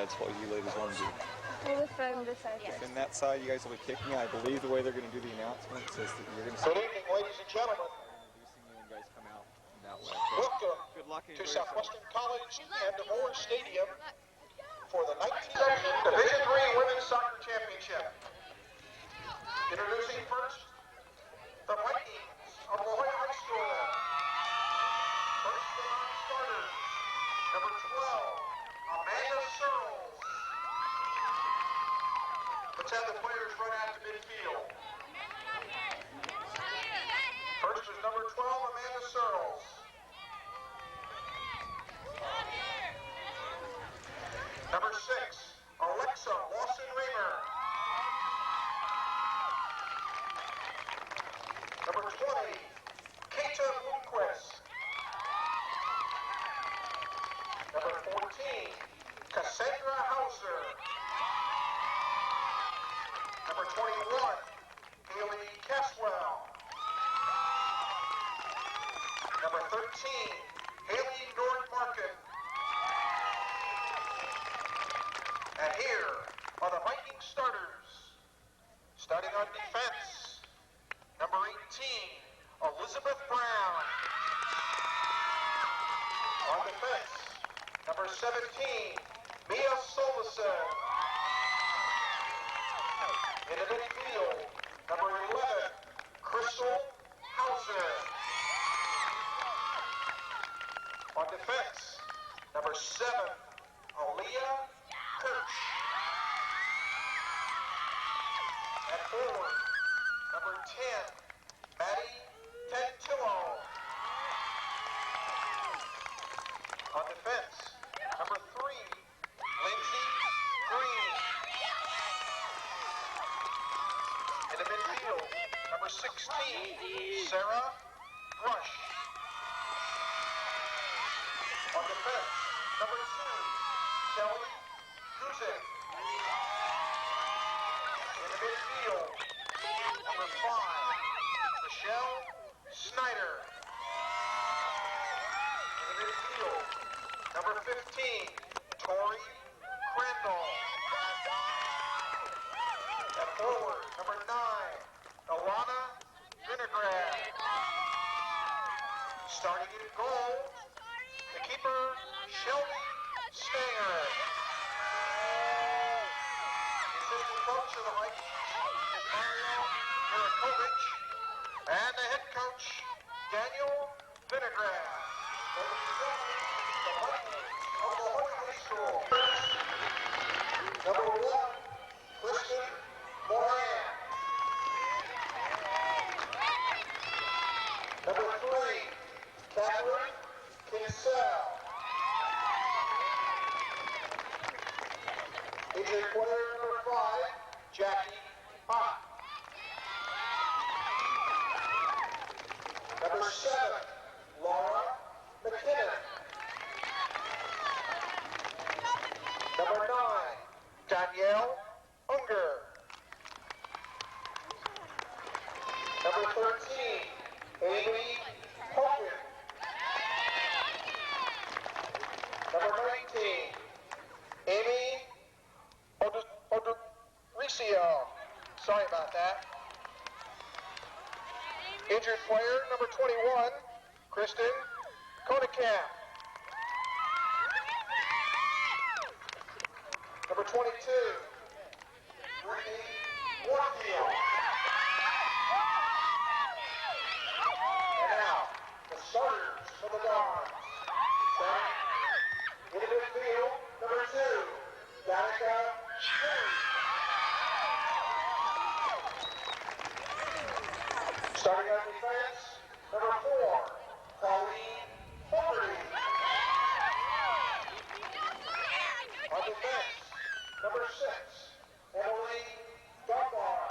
That's what you ladies want to do. We'll defend this side. Defend that side. You guys will be kicking. I believe the way they're going to do the announcement says that you're going to. Good evening, ladies and gentlemen. Introducing you and guys come out that way. Welcome Good luck to Southwestern College and DeVore Stadium for the 19th Division III Women's Soccer Championship. Introducing first, the Vikings of La Jolla High School. First starter, number 12, Amanda Searles. Let's have the players run out to midfield. First is number 12, Amanda Searles. Number 6, Alexa Lawson-Raymer. Number 20, Keita Bloomquist. Number 14, Cassandra Hauser. Number 21, Haley Caswell. Number 13, Haley Nordmarken. And here are the Viking starters. Starting on defense, number 18, Elizabeth Brown. On defense, number 17, Mia Solison. In the midfield, number 11, Crystal Hauser. On defense, number 7, Aaliyah Kirch. At forward, number 10, Maddie Tantillo. On defense, number 3, Lindsay Green. In the midfield, number 16, Sarah Rush. On defense, number 2, Kelly Guzik. In the midfield, number 5, Michelle Snyder. In the midfield, number 15, Tori Crandall. At forward, number 9, Alana Vinograd. Starting in goal, the keeper, Shelby Stanger. The assistant coach of the Vikings is Mario Mirakovic, and the head coach, Daniel Vinograd. The Vikings of La Jolla High School. Number 1, Kristen Moran. Number 3, Catherine Kinsell. Injured player number 5, Jackie Pop. Number 7, Laura McKinnon. Number 9, Danielle Unger. Number 13, Amy Hogan. Number 19, Amy Odoricio. Sorry about that. Injured player, number 21, Kristen Konekamp. Number 22, Brittany Warfield. And now, the starters for the Dons. In the midfield, number 2, Danica Sherry. Starting on defense, number 4, Colleen Fogarty. On defense, number 6, Emily Dunbar.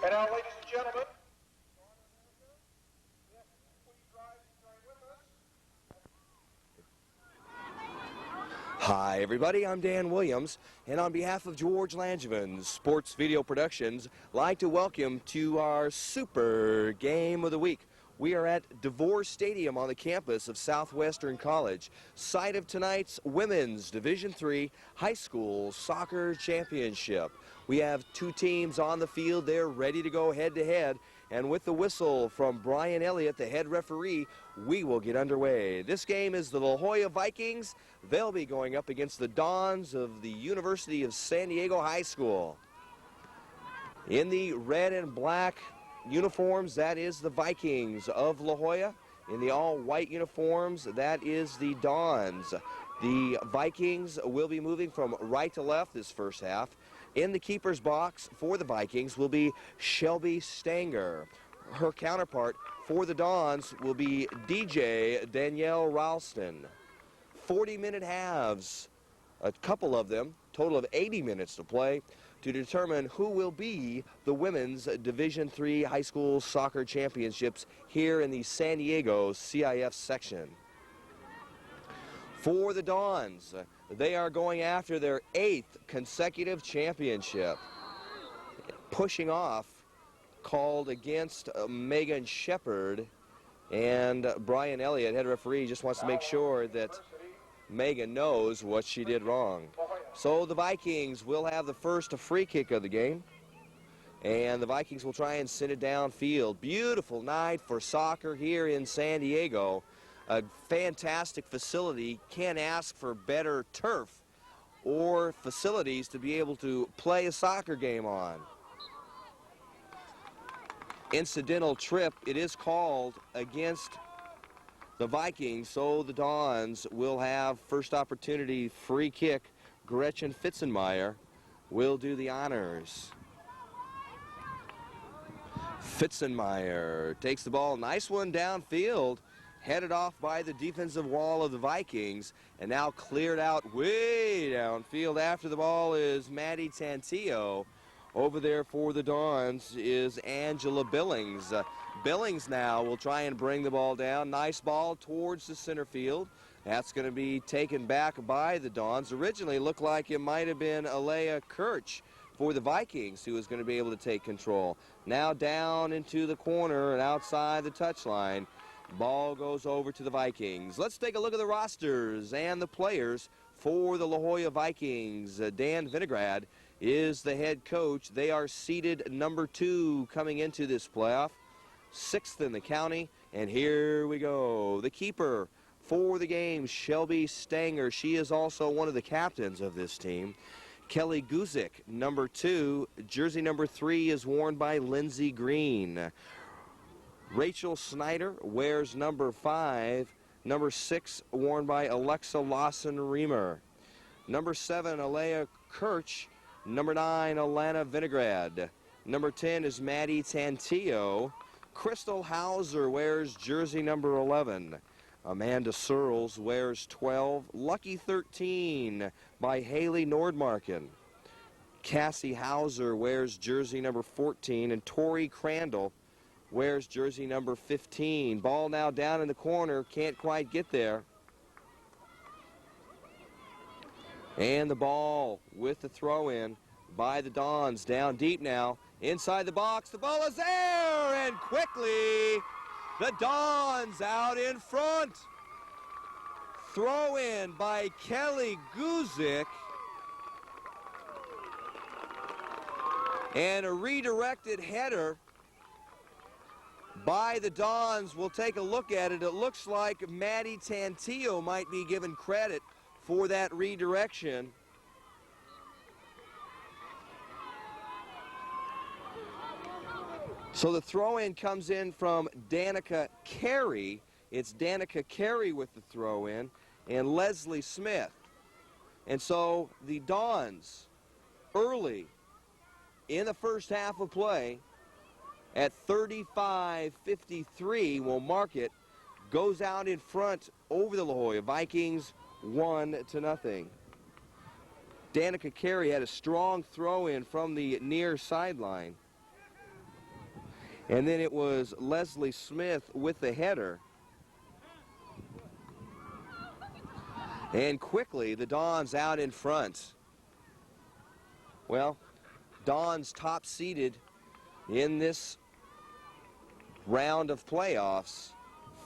And now, ladies and gentlemen, please rise and join with us. Hi everybody, I'm Dan Williams, and on behalf of George Langevin Sports Video Productions, I'd like to welcome to our Super Game of the Week. We are at DeVore Stadium on the campus of Southwestern College, site of tonight's Women's Division III High School Soccer Championship. We have two teams on the field. They're ready to go head-to-head, and with the whistle from Brian Elliott, the head referee, we will get underway. This game is the La Jolla Vikings. They'll be going up against the Dons of the University of San Diego High School. In the red and black uniforms, that is the Vikings of La Jolla. In the all-white uniforms, that is the Dons. The Vikings will be moving from right to left this first half. In the keeper's box for the Vikings will be Shelby Stanger. Her counterpart for the Dons will be DJ Danielle Ralston. 40-minute halves, a couple of them, total of 80 minutes to play, to determine who will be the Women's Division III High School Soccer Championships here in the San Diego CIF section. For the Dons, they are going after their 8th consecutive championship. Pushing off, called against Megan Shepard, and Brian Elliott, head referee, just wants to make sure that Megan knows what she did wrong. So the Vikings will have the first free kick of the game, and the Vikings will try and send it downfield. Beautiful night for soccer here in San Diego. A fantastic facility. Can't ask for better turf or facilities to be able to play a soccer game on. Incidental trip, it is called against the Vikings, so the Dons will have first opportunity free kick. Gretchen Fitzenmeyer will do the honors. Fitzenmeyer takes the ball, nice one downfield, headed off by the defensive wall of the Vikings, and now cleared out way downfield. After the ball is Maddie Tantillo. Over there for the Dons is Angela Billings. Billings now will try and bring the ball down. Nice ball towards the center field. That's going to be taken back by the Dons. Originally looked like it might have been Alea Kirch for the Vikings who was going to be able to take control. Now down into the corner and outside the touchline. Ball goes over to the Vikings. Let's take a look at the rosters and the players for the La Jolla Vikings. Dan Vinograd is the head coach. They are seeded number 2 coming into this playoff, 6th in the county. And here we go. The keeper for the game, Shelby Stanger. She is also one of the captains of this team. Kelly Guzik, number 2. Jersey number 3 is worn by Lindsey Green. Rachel Snyder wears number 5. Number 6 worn by Alexa Lawson-Reamer. Number 7, Alea Kirch. Number 9, Alana Vinograd. Number 10 is Maddie Tantillo. Crystal Hauser wears jersey number 11. Amanda Searles wears 12. Lucky 13 by Haley Nordmarken. Cassie Hauser wears jersey number 14. And Tori Crandall wears jersey number 15. Ball now down in the corner. Can't quite get there. And the ball with the throw-in by the Dons. Down deep now. Inside the box. The ball is there. And quickly, the Dons out in front. Throw-in by Kelly Guzik. And a redirected header by the Dons. We'll take a look at it. It looks like Maddie Tantillo might be given credit for that redirection. So the throw-in comes in from Danica Carey. It's Danica Carey with the throw-in and Leslie Smith. And so the Dons early in the first half of play at 35-53 will mark it, goes out in front over the La Jolla Vikings 1-0. Danica Carey had a strong throw-in from the near sideline. And then it was Leslie Smith with the header. And quickly, the Dons out in front. Well, Dons top seeded in this round of playoffs,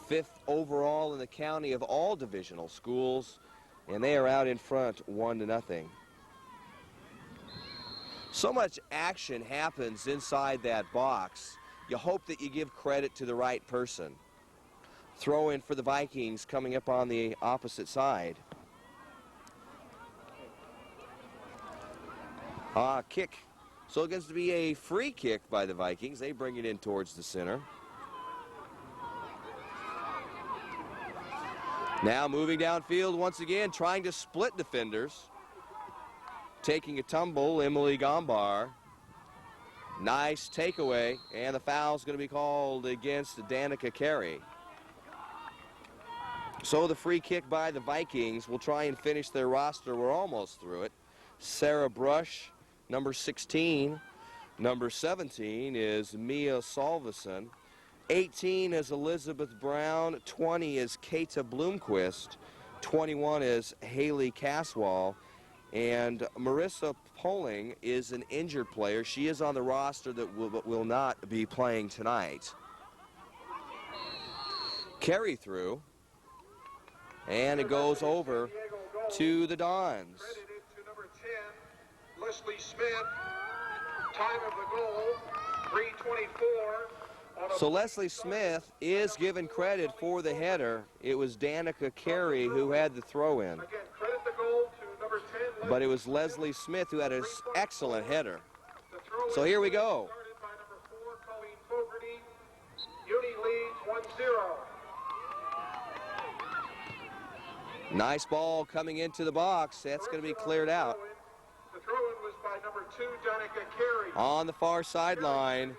5th overall in the county of all divisional schools, and they are out in front 1-0. So much action happens inside that box. You hope that you give credit to the right person. Throw in for the Vikings coming up on the opposite side. Kick. So it gets to be a free kick by the Vikings. They bring it in towards the center. Now moving downfield once again, trying to split defenders. Taking a tumble, Emily Gombar. Nice takeaway, and the foul's going to be called against Danica Carey. So the free kick by the Vikings will try and finish their roster. We're almost through it. Sarah Brush, number 16. Number 17 is Mia Salveson. 18 is Elizabeth Brown. 20 is Kata Bloomquist. 21 is Haley Caswell. And Marissa Poling is an injured player. She is on the roster that will not be playing tonight. Carry through. And it goes over to the Dons. Credited to number 10, Leslie Smith. Time of the goal, 3:24. So Leslie Smith is given credit for the header. It was Danica Carey who had the throw in. Again, credit the goal to number 10. But it was Leslie Smith who had an excellent header. So here we go. Started by number 4, Colleen Fogarty. Uni leads 1-0. Nice ball coming into the box. That's going to be cleared out. The throw-in was by number 2, Danica Carey. On the far sideline,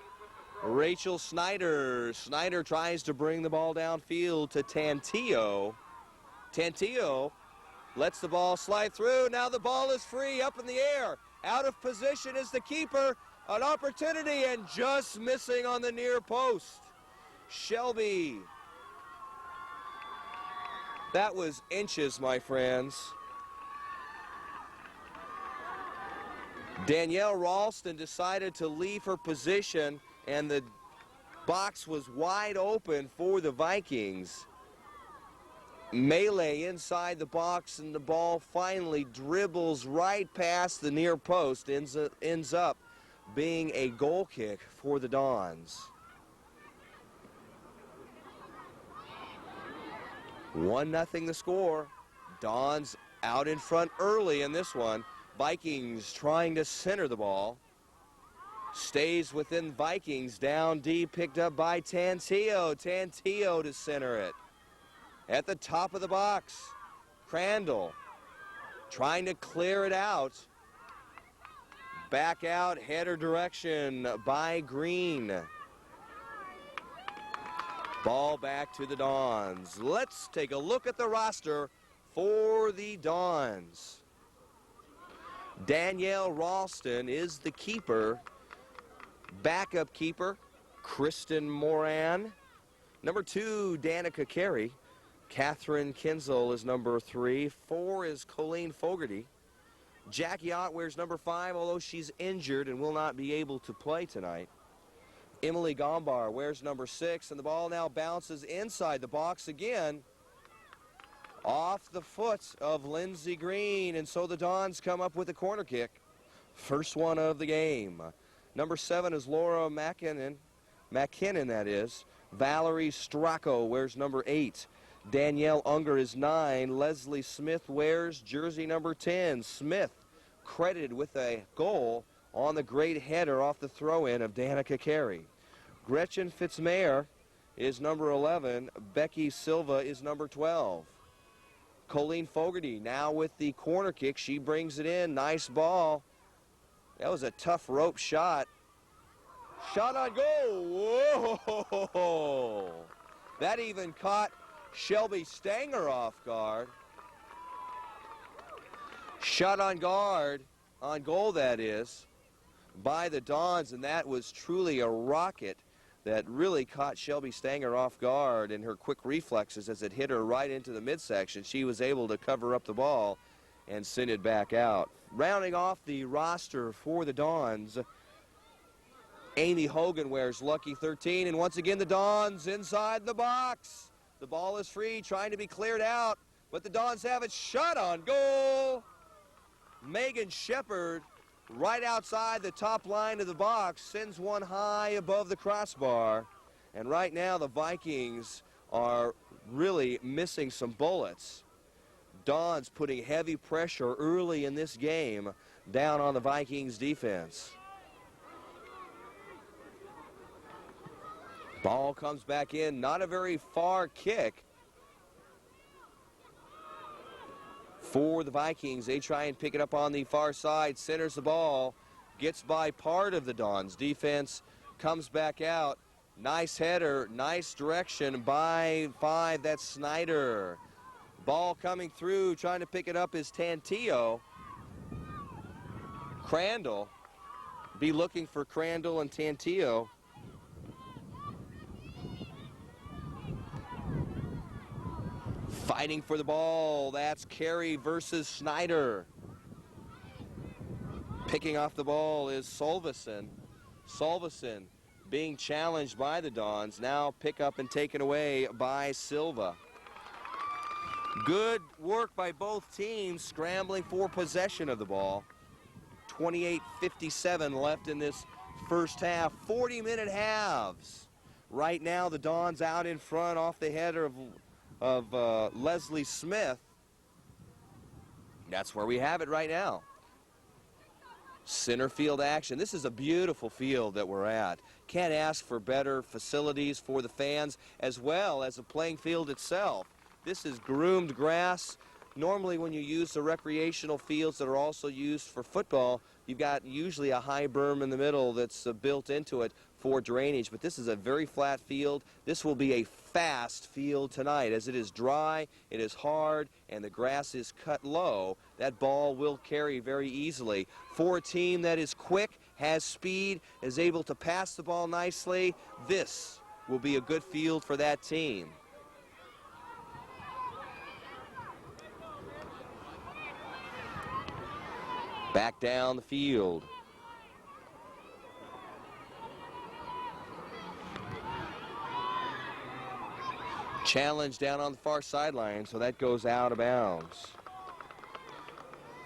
Rachel Snyder. Snyder tries to bring the ball downfield to Tantillo. Tantillo lets the ball slide through. Now the ball is free, up in the air. Out of position is the keeper. An opportunity and just missing on the near post. Shelby. That was inches, my friends. Danielle Ralston decided to leave her position, and the box was wide open for the Vikings. Melee inside the box, and the ball finally dribbles right past the near post, ends up being a goal kick for the Dons. 1-0 the score. Dons out in front early in this one. Vikings trying to center the ball. Stays within Vikings. Down deep, picked up by Tantillo. Tantillo to center it. At the top of the box, Crandall trying to clear it out. Back out, header direction by Green. Ball back to the Dons. Let's take a look at the roster for the Dons. Danielle Ralston is the keeper. Backup keeper, Kristen Moran. Number 2, Danica Carey. Catherine Kinzel is number 3. 4 is Colleen Fogarty. Jackie Ott wears number 5, although she's injured and will not be able to play tonight. Emily Gombar wears number 6, and the ball now bounces inside the box again. Off the foot of Lindsey Green, and so the Dons come up with a corner kick. First one of the game. Number 7 is Laura McKinnon, that is. Valerie Stracco wears number 8. Danielle Unger is 9. Leslie Smith wears jersey number 10. Smith credited with a goal on the great header off the throw-in of Danica Carey. Gretchen Fitzmayer is number 11. Becky Silva is number 12. Colleen Fogarty now with the corner kick. She brings it in. Nice ball. That was a tough rope shot. Shot on goal. Whoa! That even caught Shelby Stanger off guard. Shot on goal, that is, by the Dons, and that was truly a rocket that really caught Shelby Stanger off guard, and her quick reflexes as it hit her right into the midsection. She was able to cover up the ball and send it back out. Rounding off the roster for the Dons, Amy Hogan wears lucky 13, and once again the Dons inside the box. The ball is free, trying to be cleared out, but the Dons have it shot on goal. Megan Shepard, right outside the top line of the box, sends one high above the crossbar. And right now the Vikings are really missing some bullets. Dons putting heavy pressure early in this game down on the Vikings defense. Ball comes back in, not a very far kick for the Vikings. They try and pick it up on the far side, centers the ball, gets by part of the Dons defense, comes back out. Nice header, nice direction by 5, that's Snyder. Ball coming through, trying to pick it up is Tantillo. Crandall, be looking for Crandall and Tantillo. Fighting for the ball, that's Carey versus Snyder. Picking off the ball is Solveson. Solveson being challenged by the Dons, now pick up and taken away by Silva. Good work by both teams scrambling for possession of the ball. 28:57 left in this first half, 40-minute halves. Right now the Dons out in front off the header of Leslie Smith. That's where we have it right now. Center field action. This is a beautiful field that we're at. Can't ask for better facilities for the fans as well as the playing field itself. This is groomed grass. Normally when you use the recreational fields that are also used for football, you've got usually a high berm in the middle that's built into it for drainage, but this is a very flat field. This will be a fast field tonight as it is dry, it is hard, and the grass is cut low. That ball will carry very easily. For a team that is quick, has speed, is able to pass the ball nicely, this will be a good field for that team. Back down the field. Challenge down on the far sideline, so that goes out of bounds.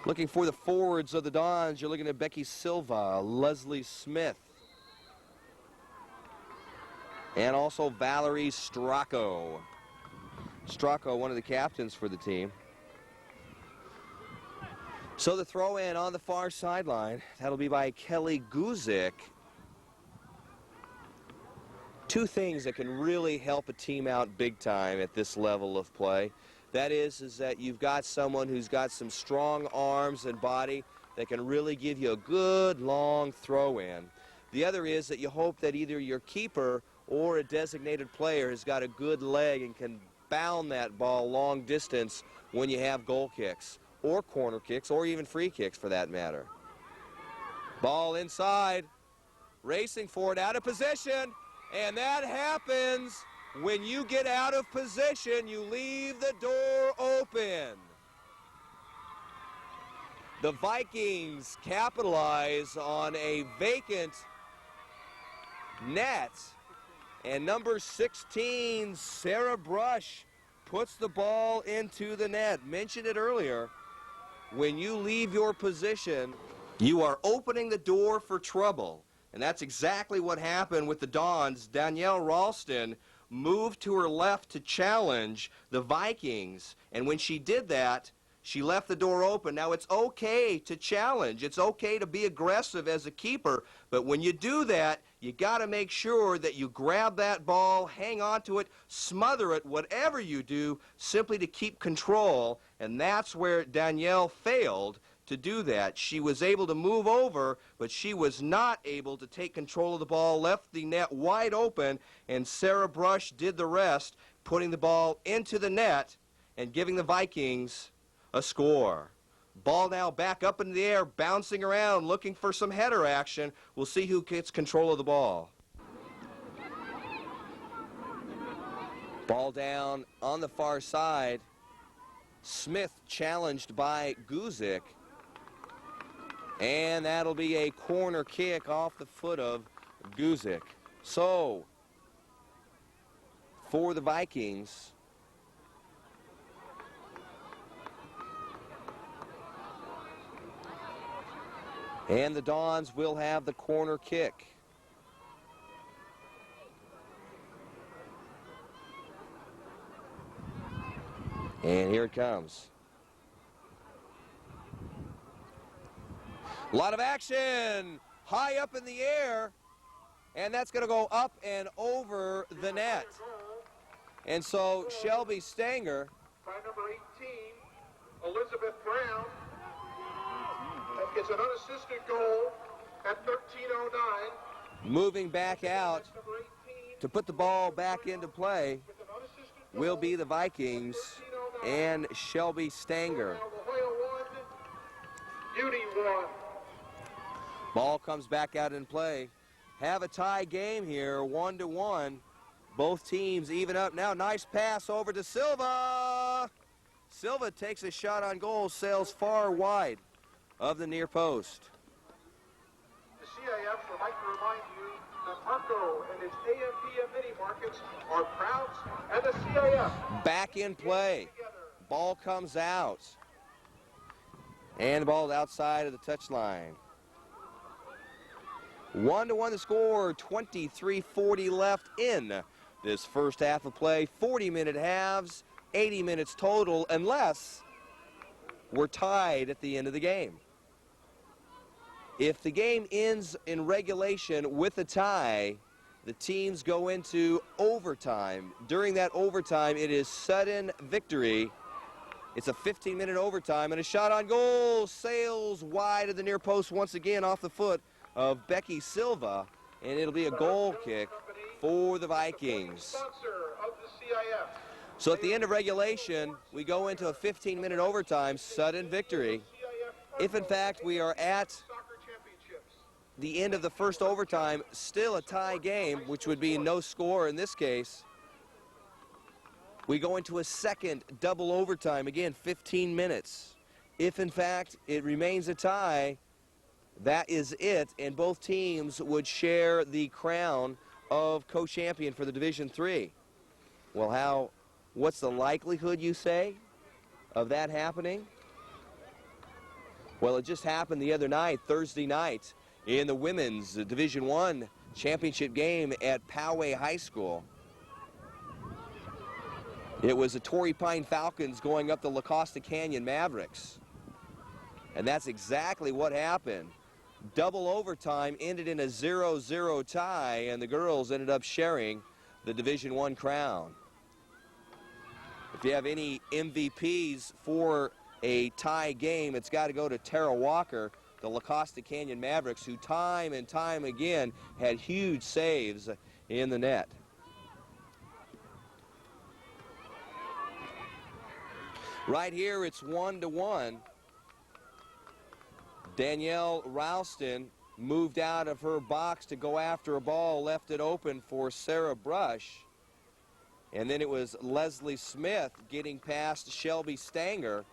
Looking for the forwards of the Dons, you're looking at Becky Silva, Leslie Smith, and also Valerie Stracco. Stracco, one of the captains for the team. So the throw in on the far sideline, that'll be by Kelly Guzik. Two things that can really help a team out big time at this level of play. That is that you've got someone who's got some strong arms and body that can really give you a good long throw in. The other is that you hope that either your keeper or a designated player has got a good leg and can bound that ball long distance when you have goal kicks, or corner kicks, or even free kicks for that matter. Ball inside, racing for it, out of position, and that happens when you get out of position, you leave the door open. The Vikings capitalize on a vacant net, and number 16, Sarah Brush, puts the ball into the net. Mentioned it earlier. When you leave your position, you are opening the door for trouble. And that's exactly what happened with the Dons. Danielle Ralston moved to her left to challenge the Vikings. And when she did that, she left the door open. Now, it's okay to challenge. It's okay to be aggressive as a keeper. But when you do that, you got to make sure that you grab that ball, hang on to it, smother it, whatever you do, simply to keep control. And that's where Danielle failed to do that. She was able to move over, but she was not able to take control of the ball, left the net wide open, and Sarah Brush did the rest, putting the ball into the net and giving the Vikings a score. Ball now back up in the air, bouncing around, looking for some header action. We'll see who gets control of the ball. Ball down on the far side. Smith challenged by Guzik. And that'll be a corner kick off the foot of Guzik. So, for the Vikings, and the Dons will have the corner kick. And here it comes. A lot of action, high up in the air, and that's going to go up and over the net. And so Shelby Stanger, By number 18, Elizabeth Brown, gets an unassisted goal at 13:09. moving back out Number 18, to put the ball back into play, with an unassisted goal, will be the Vikings and Shelby Stanger. Now La Jolla 1, Beauty 1. Ball comes back out in play. Have a tie game here, 1-1. Both teams even up now. Nice pass over to Silva. Silva takes a shot on goal, sails far wide of the near post. The CIF would like to remind you that Marco and its AM/PM mini markets are proud, and the CIF Back in play. Ball comes out. And the ball's outside of the touchline. 1-1 the score, 23:40 left in this first half of play. 40-minute halves, 80 minutes total, unless we're tied at the end of the game. If the game ends in regulation with a tie, the teams go into overtime. During that overtime, it is sudden victory. It's a 15-minute overtime, and a shot on goal sails wide of the near post once again off the foot of Becky Silva, and it'll be a goal kick for the Vikings. sponsor of the CIF. So at the end of regulation, we go into a 15-minute overtime, sudden victory. If in fact we are at Soccer championships. the end of the first overtime, still a tie game, which would be no score in this case, we go into a second double overtime, again 15 minutes. If in fact it remains a tie, that is it, and both teams would share the crown of co-champion for the Division III. Well, what's the likelihood, you say, of that happening? Well, it just happened the other night, Thursday night, in the women's Division I championship game at Poway High School. It was the Torrey Pine Falcons going up the La Costa Canyon Mavericks. And that's exactly what happened. Double overtime ended in a 0-0 tie, and the girls ended up sharing the Division I crown. If you have any MVPs for a tie game, it's got to go to Tara Walker, the La Costa Canyon Mavericks, who time and time again had huge saves in the net. Right here, it's 1-1. Danielle Ralston moved out of her box to go after a ball, left it open for Sarah Brush. And then it was Leslie Smith getting past Shelby Stanger.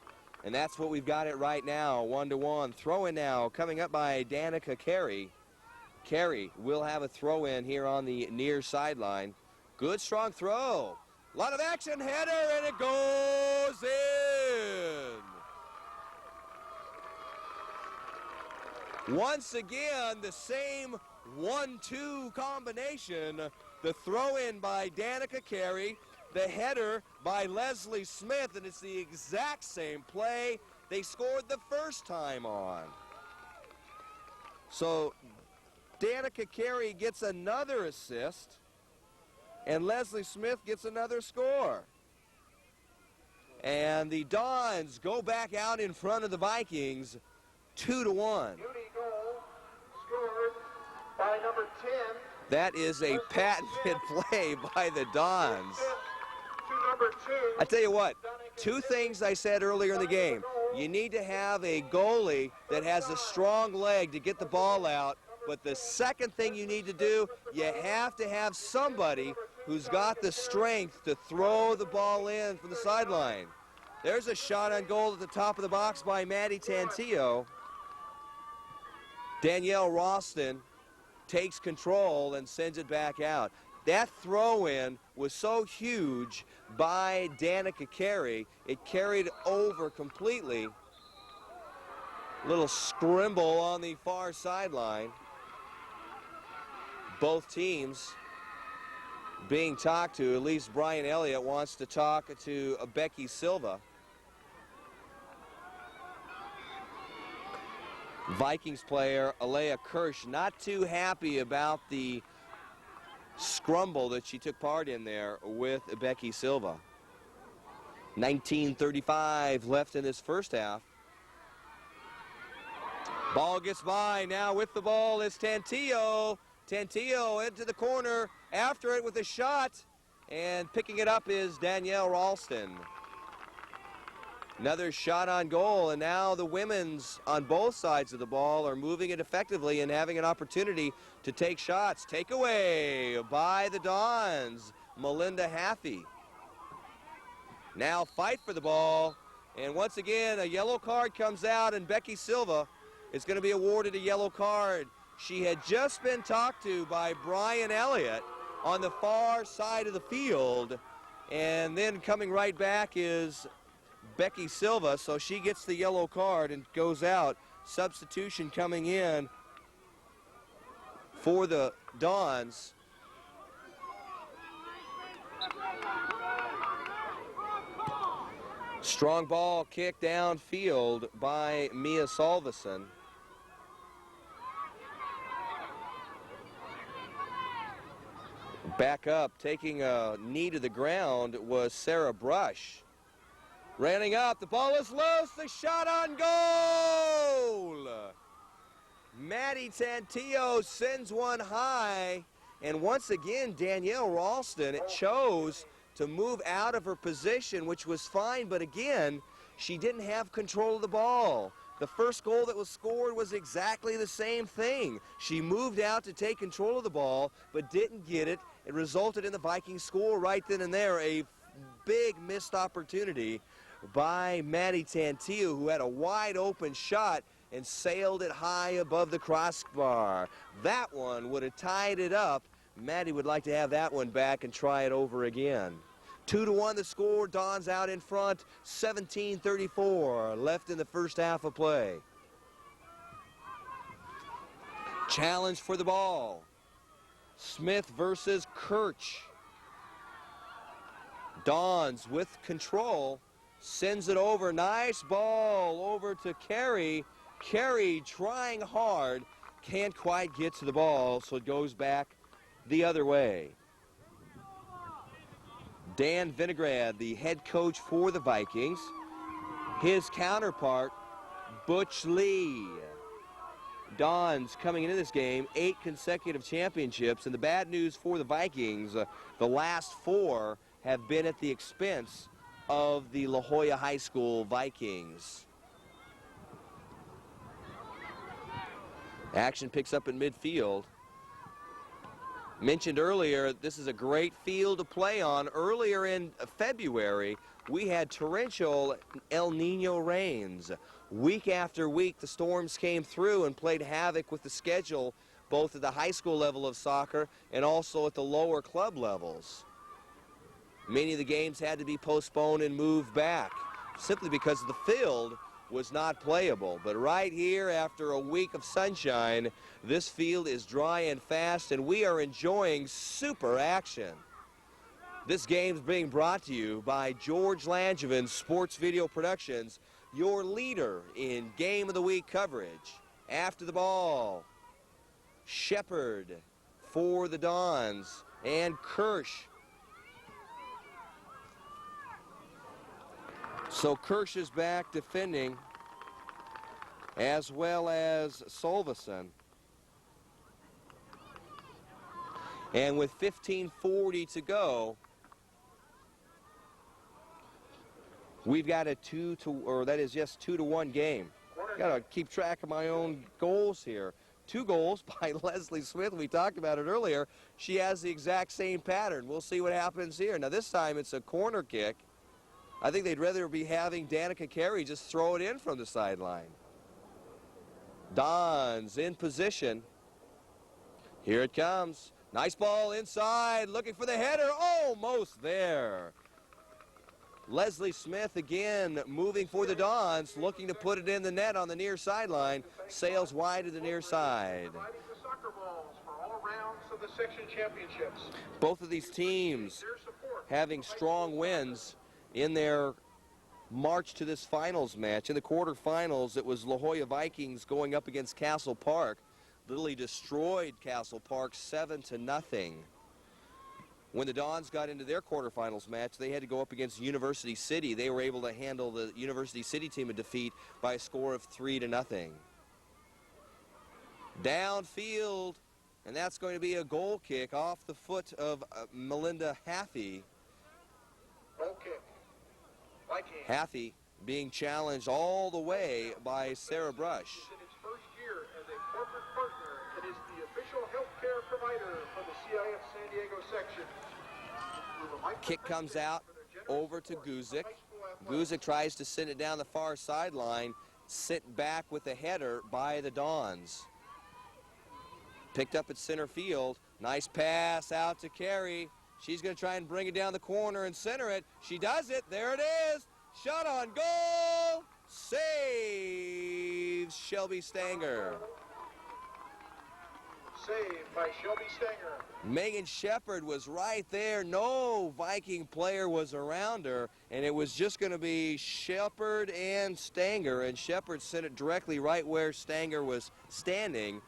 And that's what we've got it right now, 1-1. Throw in now, coming up by Danica Carey. Carey will have a throw in here on the near sideline. Good strong throw. A lot of action, header, and it goes in. Once again, the same 1-2 combination. The throw-in by Danica Carey, the header by Leslie Smith, and it's the exact same play they scored the first time on. So Danica Carey gets another assist, and Leslie Smith gets another score. And the Dons go back out in front of the Vikings, 2-1. Beauty goal scored by number 10. That is a patented play by the Dons. To number 2. I tell you what, two things I said earlier in the game. You need to have a goalie that has a strong leg to get the ball out, but the second thing you need to do, you have to have somebody who's got the strength to throw the ball in from the sideline. There's a shot on goal at the top of the box by Maddie Tantillo. Danielle Ralston takes control and sends it back out. That throw-in was so huge by Danica Carey, it carried over completely. Little scrimble on the far sideline. Both teams being talked to. At least Brian Elliott wants to talk to Becky Silva. Vikings player Alea Kirsch not too happy about the scrumble that she took part in there with Becky Silva. 19:35 left in this first half. Ball gets by. Now with the ball is Tantillo. Tantillo into the corner. After it with a shot. And picking it up is Danielle Ralston. Another shot on goal, and now the women's on both sides of the ball are moving it effectively and having an opportunity to take shots. Takeaway by the Dons, Melinda Haffey. Now fight for the ball, and once again a yellow card comes out, and Becky Silva is going to be awarded a yellow card. She had just been talked to by Brian Elliott on the far side of the field, and then coming right back is Becky Silva, so she gets the yellow card and goes out. Substitution coming in for the Dons. Strong ball kicked downfield by Mia Salveson. Back up, taking a knee to the ground was Sarah Brush. Running up, the ball is loose, the shot on goal! Maddie Tantillo sends one high, and once again Danielle Ralston chose to move out of her position, which was fine, but again, she didn't have control of the ball. The first goal that was scored was exactly the same thing. She moved out to take control of the ball, but didn't get it. It resulted in the Vikings score right then and there, a big missed opportunity by Maddie Tantillo, who had a wide open shot and sailed it high above the crossbar. That one would have tied it up. Maddie would like to have that one back and try it over again. 2-1 the score. Dons out in front. 17:34 left in the first half of play. Challenge for the ball. Smith versus Kirch. Dons with control. Sends it over. Nice ball over to Carey. Carey trying hard. Can't quite get to the ball, so it goes back the other way. Dan Vinograd, the head coach for the Vikings. His counterpart, Butch Lee. Dons coming into this game, 8 consecutive championships, and the bad news for the Vikings, the last 4 have been at the expense of the La Jolla High School Vikings. Action picks up in midfield. Mentioned earlier, this is a great field to play on. Earlier in February, we had torrential El Nino rains. Week after week, the storms came through and played havoc with the schedule, both at the high school level of soccer and also at the lower club levels. Many of the games had to be postponed and moved back simply because the field was not playable. But right here, after a week of sunshine, this field is dry and fast, and we are enjoying super action. This game's being brought to you by George Langevin Sports Video Productions, your leader in Game of the Week coverage. After the ball, Shepard for the Dons, and Kirsch. So Kirsch is back defending, as well as Solveson. And with 15:40 to go, we've got a 2-1 game. Got to keep track of my own goals here. 2 goals by Leslie Smith. We talked about it earlier. She has the exact same pattern. We'll see what happens here. Now this time it's a corner kick. I think they'd rather be having Danica Carey just throw it in from the sideline. Dons in position. Here it comes. Nice ball inside, looking for the header. Almost there. Leslie Smith again moving for the Dons, looking to put it in the net on the near sideline. Sails wide to the near side. Both of these teams having strong wins in their march to this finals match. In the quarterfinals, it was La Jolla Vikings going up against Castle Park. Literally destroyed Castle Park 7-0. When the Dons got into their quarterfinals match, they had to go up against University City. They were able to handle the University City team a defeat by a score of 3-0. Downfield, and that's going to be a goal kick off the foot of Melinda Haffey. Goal kick. Vikings. Haffey being challenged all the way by Sarah Brush. In its first year as a corporate partner, it is the official healthcare provider for the CIF San Diego section. Kick comes out over to Guzik. Guzik tries to send it down the far sideline, sent back with a header by the Dons. Picked up at center field. Nice pass out to Carey. She's going to try and bring it down the corner and center it. She does it. There it is. Shot on goal. Saves Shelby Stanger. Saved by Shelby Stanger. Megan Shepard was right there. No Viking player was around her, and it was just going to be Shepard and Stanger, and Shepard sent it directly right where Stanger was standing.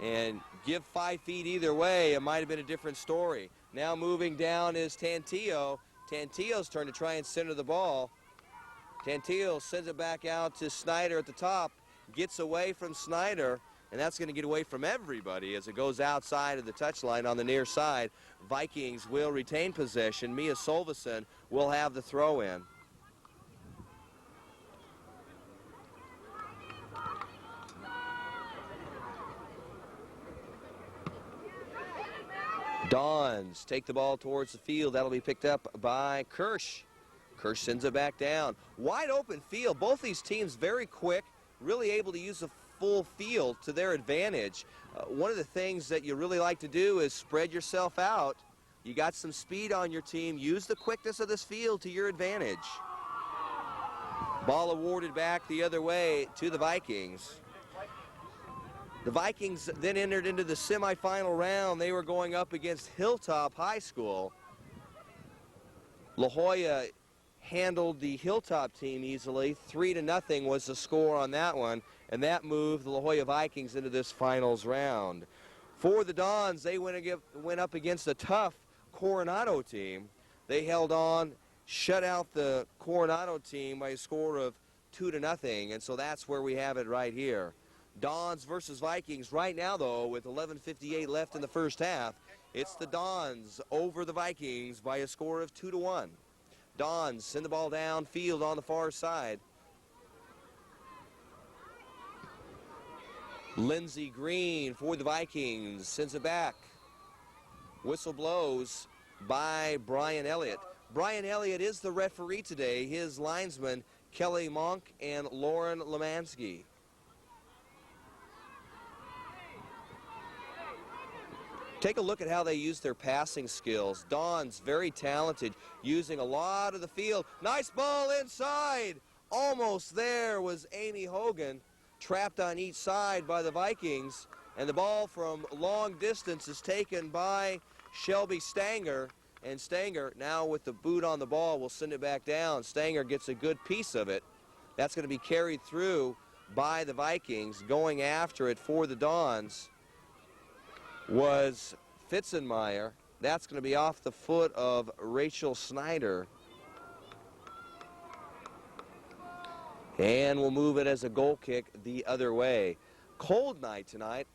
And give 5 feet either way, it might have been a different story. Now moving down is Tantillo. Tantillo's turn to try and center the ball. Tantillo sends it back out to Snyder at the top, gets away from Snyder, and that's going to get away from everybody as it goes outside of the touchline on the near side. Vikings will retain possession. Mia Solveson will have the throw in. Dons take the ball towards the field. That'll be picked up by Kirsch. Kirsch sends it back down. Wide open field. Both these teams very quick, really able to use the full field to their advantage. One of the things that you really like to do is spread yourself out. You got some speed on your team. Use the quickness of this field to your advantage. Ball awarded back the other way to the Vikings. The Vikings then entered into the semifinal round. They were going up against Hilltop High School. La Jolla handled the Hilltop team easily. 3-0 was the score on that one, and that moved the La Jolla Vikings into this finals round. For the Dons, they went up against a tough Coronado team. They held on, shut out the Coronado team by a score of 2-0, and so that's where we have it right here. Dons versus Vikings right now, though, with 11:58 left in the first half. It's the Dons over the Vikings by a score of 2-1. Dons send the ball downfield on the far side. Lindsey Green for the Vikings sends it back. Whistle blows by Brian Elliott. Brian Elliott is the referee today. His linesmen, Kelly Monk and Lauren Lemansky. Take a look at how they use their passing skills. Dons very talented, using a lot of the field. Nice ball inside. Almost there was Amy Hogan, trapped on each side by the Vikings. And the ball from long distance is taken by Shelby Stanger. And Stanger, now with the boot on the ball, will send it back down. Stanger gets a good piece of it. That's going to be carried through by the Vikings. Going after it for the Dons was Fitzenmeyer. That's going to be off the foot of Rachel Snyder. And we'll move it as a goal kick the other way. Cold night tonight.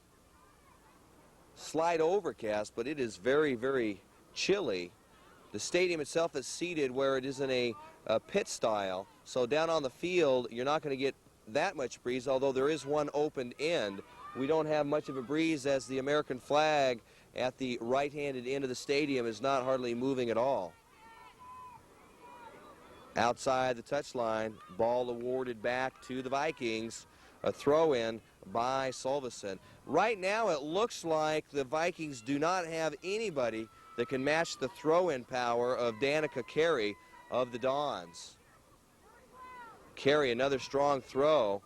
Slight overcast, but it is very, very chilly. The stadium itself is seated where it isn't a pit style. So down on the field, you're not going to get that much breeze, although there is one open end. we don't have much of a breeze as the American flag at the right-handed end of the stadium is not hardly moving at all. Outside the touchline, ball awarded back to the Vikings. A throw-in by Solveson. Right now it looks like the Vikings do not have anybody that can match the throw-in power of Danica Carey of the Dons. Carey, another strong throw.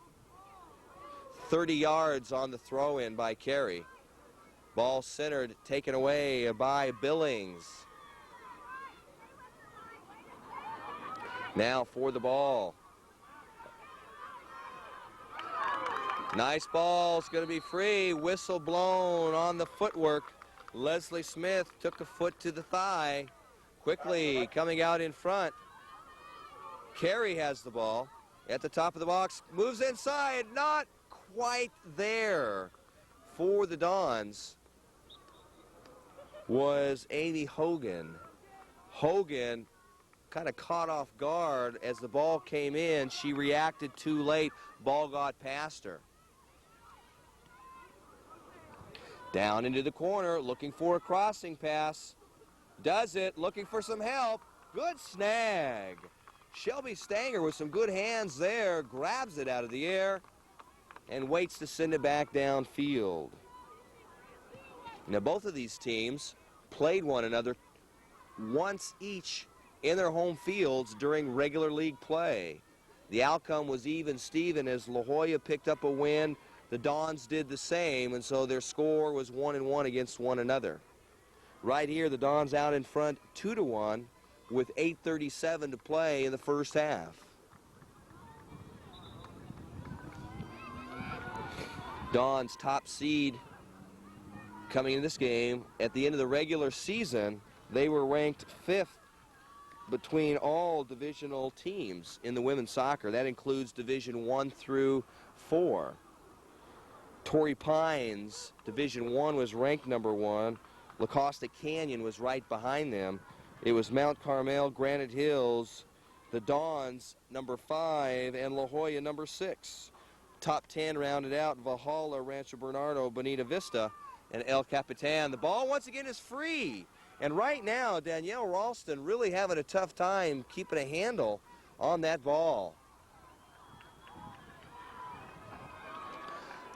30 yards on the throw-in by Carey. Ball centered, taken away by Billings. Now for the ball. Nice ball, it's going to be free. Whistle blown on the footwork. Leslie Smith took a foot to the thigh. Quickly coming out in front. Carey has the ball at the top of the box. Moves inside, not quite there for the Dons. Was Amy Hogan. Hogan kind of caught off guard as the ball came in. She reacted too late. Ball got past her. Down into the corner, looking for a crossing pass. Does it, looking for some help. Good snag. Shelby Stanger with some good hands there, grabs it out of the air and waits to send it back downfield. Now both of these teams played one another once each in their home fields during regular league play. The outcome was even Steven as La Jolla picked up a win. The Dons did the same, and so their score was 1-1 against one another. Right here, the Dons out in front 2-1 with 8:37 to play in the first half. Dons top seed coming in this game. At the end of the regular season, they were ranked 5th between all divisional teams in the women's soccer. That includes Division 1 through 4. Torrey Pines, Division 1, was ranked number 1. La Costa Canyon was right behind them. It was Mount Carmel, Granite Hills, the Dons, number 5, and La Jolla, number 6. Top 10 rounded out Valhalla, Rancho Bernardo, Bonita Vista, and El Capitan. The ball once again is free. And right now, Danielle Ralston really having a tough time keeping a handle on that ball.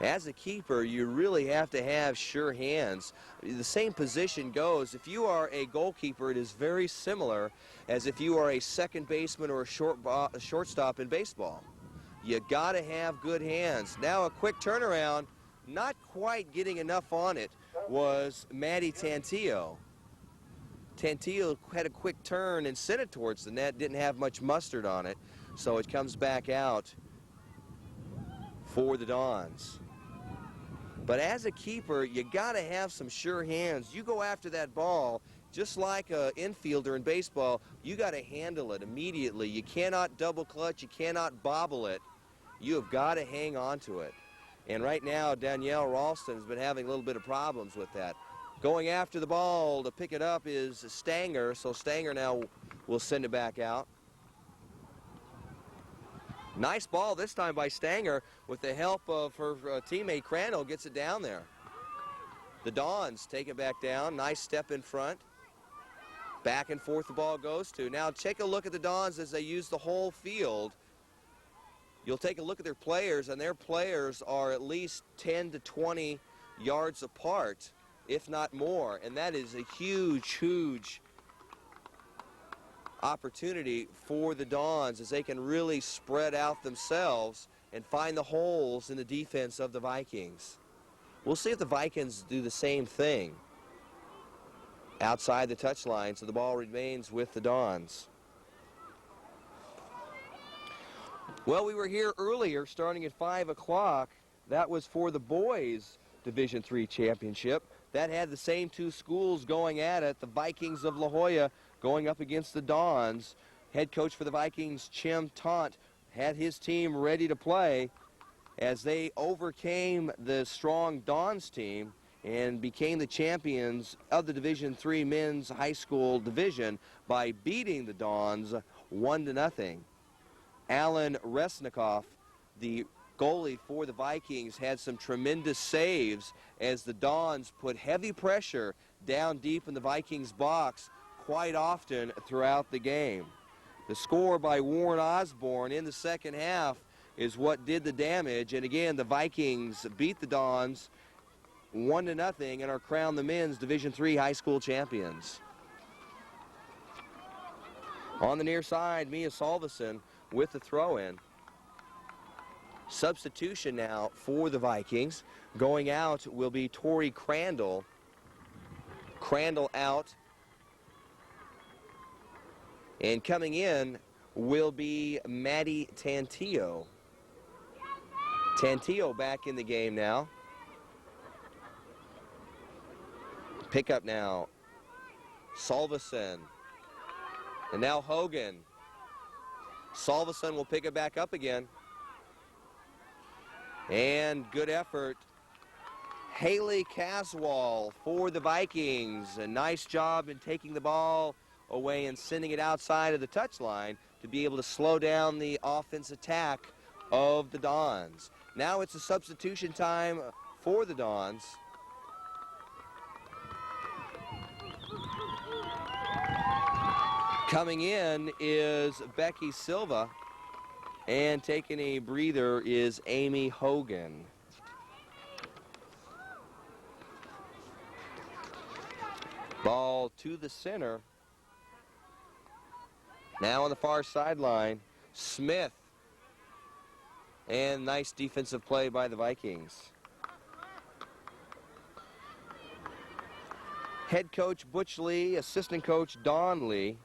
As a keeper, you really have to have sure hands. The same position goes. If you are a goalkeeper, it is very similar as if you are a second baseman or a shortstop in baseball. You got to have good hands. Now a quick turnaround, not quite getting enough on it, was Maddie Tantillo. Tantillo had a quick turn and sent it towards the net, didn't have much mustard on it, so it comes back out for the Dons. But as a keeper, you got to have some sure hands. You go after that ball, just like an infielder in baseball, you got to handle it immediately. You cannot double clutch, you cannot bobble it. You have got to hang on to it. And right now, Danielle Ralston has been having a little bit of problems with that. Going after the ball to pick it up is Stanger, so Stanger now will send it back out. Nice ball this time by Stanger with the help of her teammate Crandall, gets it down there. The Dons take it back down. Nice step in front. Back and forth the ball goes to. Now take a look at the Dons as they use the whole field. You'll take a look at their players, and their players are at least 10 to 20 yards apart, if not more. And that is a huge, huge opportunity for the Dons as they can really spread out themselves and find the holes in the defense of the Vikings. We'll see if the Vikings do the same thing outside the touchline, so the ball remains with the Dons. Well, we were here earlier starting at 5 o'clock. That was for the boys Division III championship. That had the same two schools going at it, the Vikings of La Jolla going up against the Dons. Head coach for the Vikings, Chim Taunt, had his team ready to play as they overcame the strong Dons team and became the champions of the Division III men's high school division by beating the Dons 1-0. Alan Resnikoff, the goalie for the Vikings, had some tremendous saves as the Dons put heavy pressure down deep in the Vikings box quite often throughout the game. The score by Warren Osborne in the second half is what did the damage, and again the Vikings beat the Dons 1-0 and are crowned the men's Division III high school champions. On the near side, Mia Salveson with the throw-in. Substitution now for the Vikings. Going out will be Tori Crandall. Crandall out. And coming in will be Maddie Tantillo. Tantillo back in the game now. Pickup now. Salveson. And now Hogan. Salveson will pick it back up again. And good effort. Haley Caswell for the Vikings. A nice job in taking the ball away and sending it outside of the touchline to be able to slow down the offense attack of the Dons. Now it's a substitution time for the Dons. Coming in is Becky Silva, and taking a breather is Amy Hogan. Ball to the center. Now on the far sideline, Smith. And nice defensive play by the Vikings. Head coach Butch Lee, assistant coach Don Lee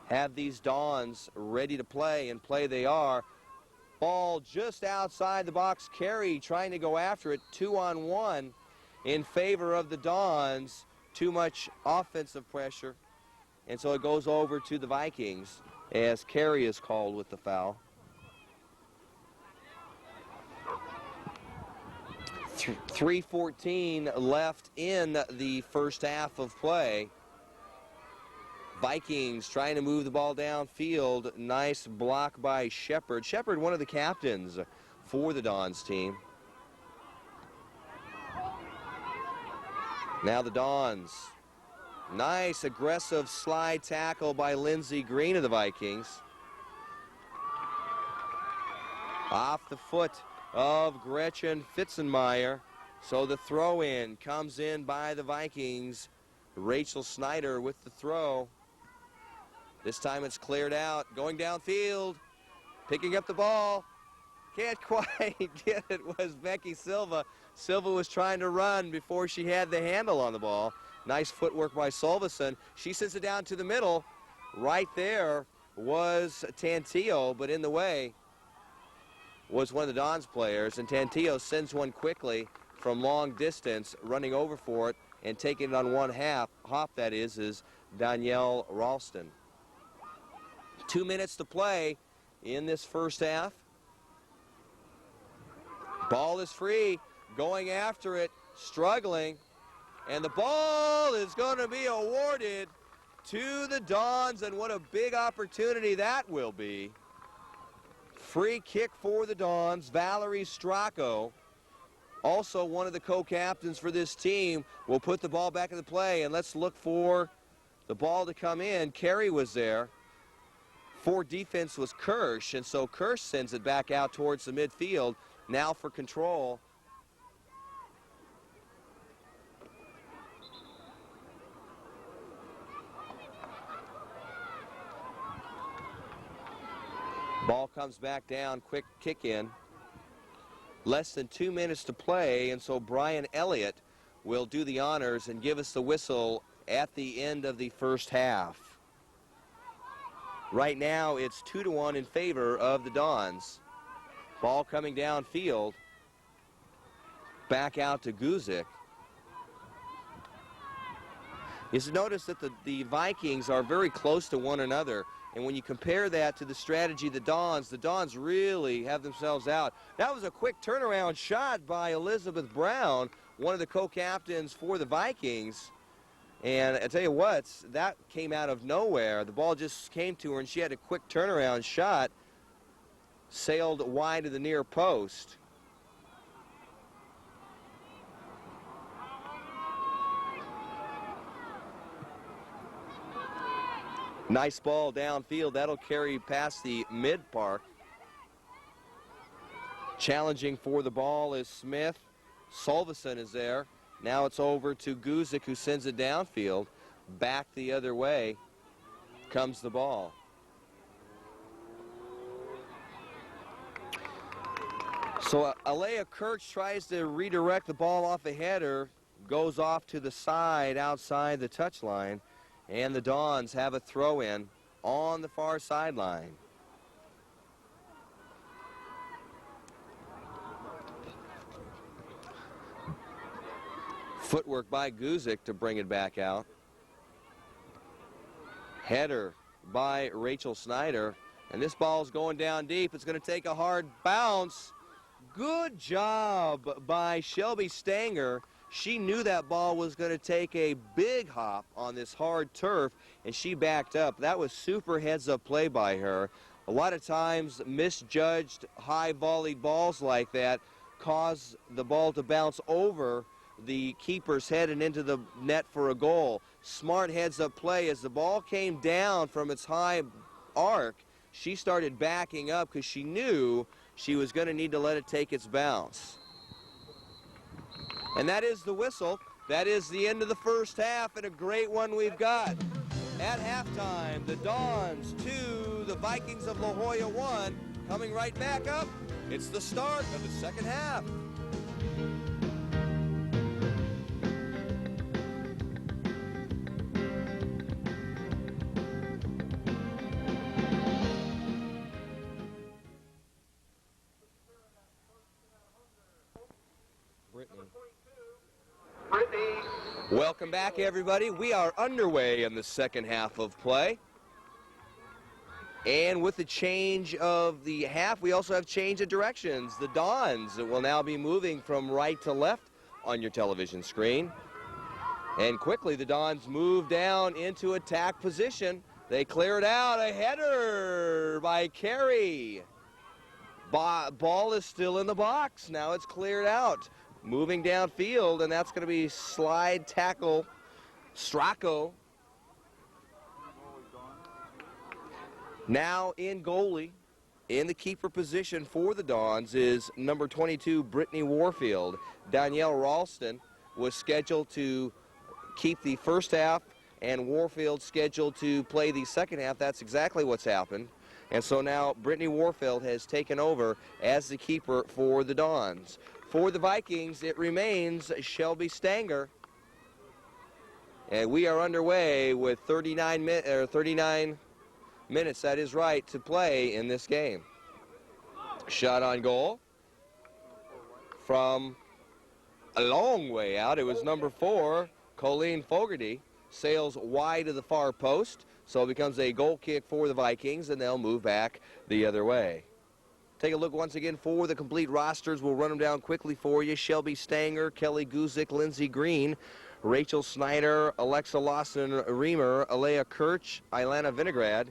have these Dons ready to play, and play they are. Ball just outside the box. Carey trying to go after it, 2-on-1 in favor of the Dons. Too much offensive pressure, and so it goes over to the Vikings as Carey is called with the foul. 3:14 left in the first half of play. Vikings trying to move the ball downfield. Nice block by Shepard. Shepard, one of the captains for the Dons team. Now the Dons. Nice aggressive slide tackle by Lindsey Green of the Vikings. Off the foot of Gretchen Fitzenmeyer. So the throw-in comes in by the Vikings. Rachel Snyder with the throw. This time it's cleared out. Going downfield. Picking up the ball. Can't quite get it. Was Becky Silva. Silva was trying to run before she had the handle on the ball. Nice footwork by Salveson. She sends it down to the middle. Right there was Tantillo, but in the way was one of the Dons players, and Tantillo sends one quickly from long distance, running over for it and taking it on one hop, that is Danielle Ralston. 2 minutes to play in this first half. Ball is free, going after it, struggling, and the ball is going to be awarded to the Dons, and what a big opportunity that will be. Free kick for the Dons. Valerie Stracco, also one of the co-captains for this team, will put the ball back into play, and let's look for the ball to come in. Carey was there. For defense was Kirsch, and so Kirsch sends it back out towards the midfield. Now for control. Ball comes back down, quick kick in. Less than 2 minutes to play, and so Brian Elliott will do the honors and give us the whistle at the end of the first half. Right now, it's 2-1 in favor of the Dons. Ball coming downfield. Back out to Guzik. You should notice that the Vikings are very close to one another. And when you compare that to the strategy of the Dons really have themselves out. That was a quick turnaround shot by Elizabeth Brown, one of the co-captains for the Vikings. And I tell you what, that came out of nowhere. The ball just came to her, and she had a quick turnaround shot. sailed wide to the near post. Nice ball downfield. That'll carry past the mid-park. Challenging for the ball is Smith. Solveson is there. Now it's over to Guzik, who sends it downfield. Back the other way comes the ball. So Alea Kirch tries to redirect the ball off a header. Goes off to the side outside the touchline. And the Dons have a throw-in on the far sideline. Footwork by Guzik to bring it back out. Header by Rachel Snyder. And this ball's going down deep. It's going to take a hard bounce. Good job by Shelby Stanger. She knew that ball was going to take a big hop on this hard turf, and she backed up. That was super heads-up play by her. A lot of times, misjudged high-volleyed balls like that cause the ball to bounce over the keeper's head and into the net for a goal. Smart heads-up play. As the ball came down from its high arc, she started backing up because she knew she was going to need to let it take its bounce. And that is the whistle. That is the end of the first half, and a great one we've got. At halftime, the Dons 2, the Vikings of La Jolla 1. Coming right back up, it's the start of the second half. Welcome back, everybody. We are underway in the second half of play. And with the change of the half, we also have change of directions. The Dons will now be moving from right to left on your television screen. And quickly, the Dons move down into attack position. They clear it out. A header by Carey. Ball is still in the box. Now it's cleared out. Moving downfield, and that's going to be slide tackle Stracco. Now in goalie, in the keeper position for the Dons is number 22, Brittany Warfield. Danielle Ralston was scheduled to keep the first half, and Warfield scheduled to play the second half. That's exactly what's happened. And so now Brittany Warfield has taken over as the keeper for the Dons. For the Vikings, it remains Shelby Stanger. And we are underway with 39 minutes, that is right, to play in this game. Shot on goal from a long way out. It was number 4, Colleen Fogarty, sails wide of the far post. So it becomes a goal kick for the Vikings, and they'll move back the other way. Take a look once again for the complete rosters. We'll run them down quickly for you. Shelby Stanger, Kelly Guzik, Lindsey Green, Rachel Snyder, Alexa Lawson-Reamer, Alea Kirch, Ilana Vinograd,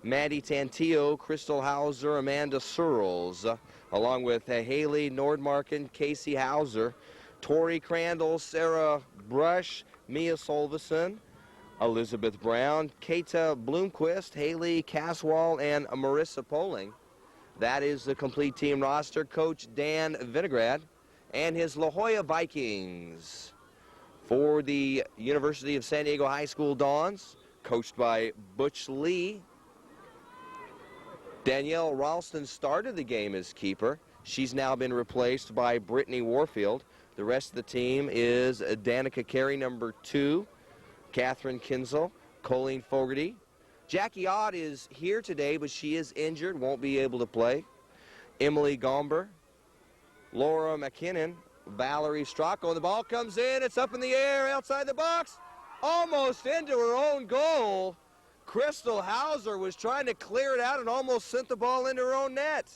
Maddie Tantillo, Crystal Hauser, Amanda Searles, along with Haley Nordmarken, Casey Hauser, Tori Crandall, Sarah Brush, Mia Solveson, Elizabeth Brown, Keita Bloomquist, Haley Caswell, and Marissa Poling. That is the complete team roster. Coach Dan Vinograd and his La Jolla Vikings. For the University of San Diego High School Dons, coached by Butch Lee. Danielle Ralston started the game as keeper. She's now been replaced by Brittany Warfield. The rest of the team is Danica Carey, number 2, Catherine Kinsel, Colleen Fogarty. Jackie Ott is here today, but she is injured, won't be able to play. Emily Gomber, Laura McKinnon, Valerie Stracco. The ball comes in, it's up in the air, outside the box, almost into her own goal. Crystal Hauser was trying to clear it out and almost sent the ball into her own net.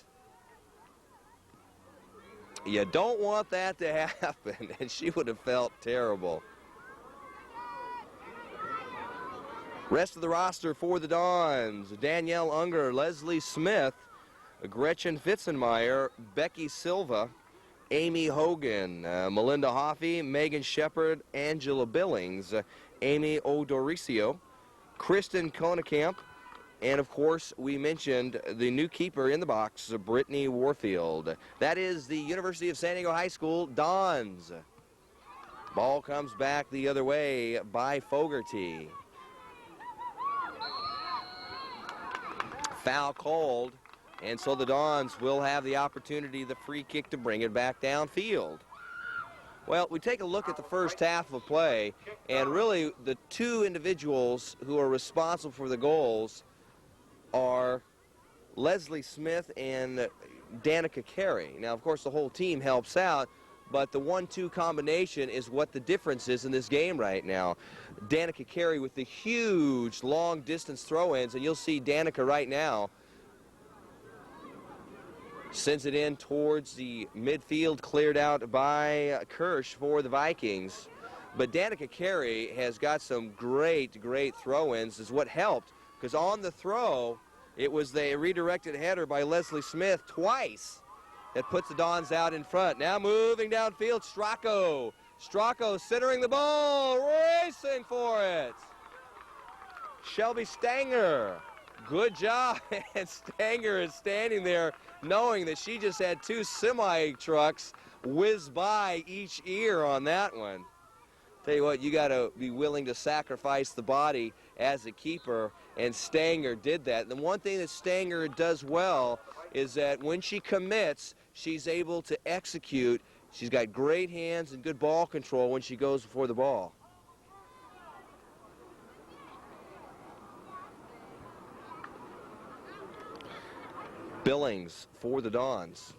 You don't want that to happen, and she would have felt terrible. Rest of the roster for the Dons: Danielle Unger, Leslie Smith, Gretchen Fitzenmeyer, Becky Silva, Amy Hogan, Melinda Hoffey, Megan Shepard, Angela Billings, Amy O'Doricio, Kristen Konekamp, and of course we mentioned the new keeper in the box, Brittany Warfield. That is the University of San Diego High School Dons. Ball comes back the other way by Fogarty. Foul called, and so the Dons will have the opportunity, the free kick, to bring it back downfield. Well, we take a look at the first half of play, and really the two individuals who are responsible for the goals are Leslie Smith and Danica Carey. Now, of course, the whole team helps out, but the 1-2 combination is what the difference is in this game right now. Danica Carey with the huge long-distance throw-ins, and you'll see Danica right now sends it in towards the midfield, cleared out by Kirsch for the Vikings. But Danica Carey has got some great throw-ins, is what helped, because on the throw, it was the redirected header by Leslie Smith twice that puts the Dons out in front. Now moving downfield, Stracco. Stracco centering the ball, racing for it. Shelby Stanger. Good job, and Stanger is standing there knowing that she just had two semi-trucks whiz by each ear on that one. Tell you what, you got to be willing to sacrifice the body as a keeper, and Stanger did that. The one thing that Stanger does well is that when she commits, she's able to execute. She's got great hands and good ball control when she goes before the ball. Billings for the Dons.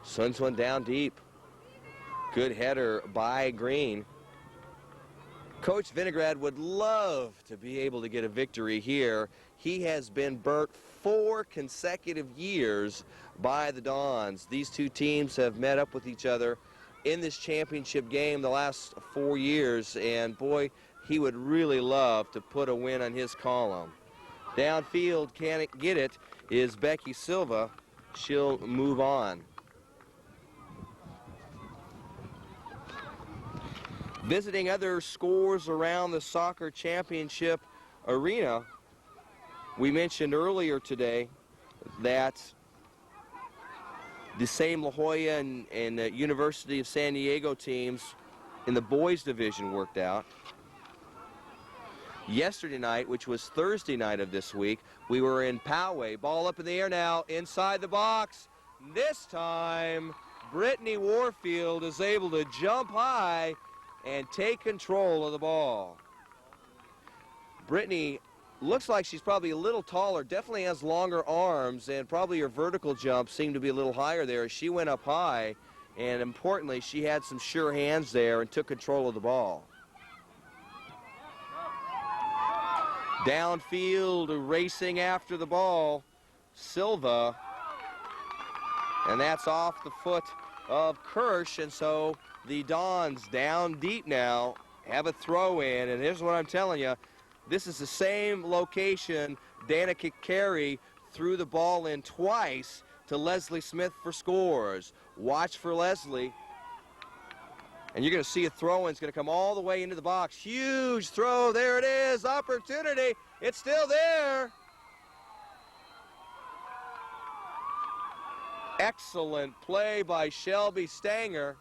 Sends one down deep. Good header by Green. Coach Vinograd would love to be able to get a victory here. He has been burnt 4 consecutive years by the Dons. These two teams have met up with each other in this championship game the last 4 years, and boy, he would really love to put a win on his column. Downfield, can't get it, is Becky Silva. She'll move on. Visiting other scores around the soccer championship arena, we mentioned earlier today that the same La Jolla and University of San Diego teams in the boys division worked out. Yesterday night, which was Thursday night of this week, we were in Poway. Ball up in the air now, inside the box. This time, Brittany Warfield is able to jump high and take control of the ball. Brittany looks like she's probably a little taller, definitely has longer arms, and probably her vertical jump seemed to be a little higher there. She went up high, and importantly, she had some sure hands there and took control of the ball. Downfield, racing after the ball, Silva, and that's off the foot of Kirsch, and so the Dons down deep now have a throw in, and here's what I'm telling you. This is the same location Danica Carey threw the ball in twice to Leslie Smith for scores. Watch for Leslie. And you're going to see a throw-in. It's going to come all the way into the box. Huge throw. There it is. Opportunity. It's still there. Excellent play by Shelby Stanger.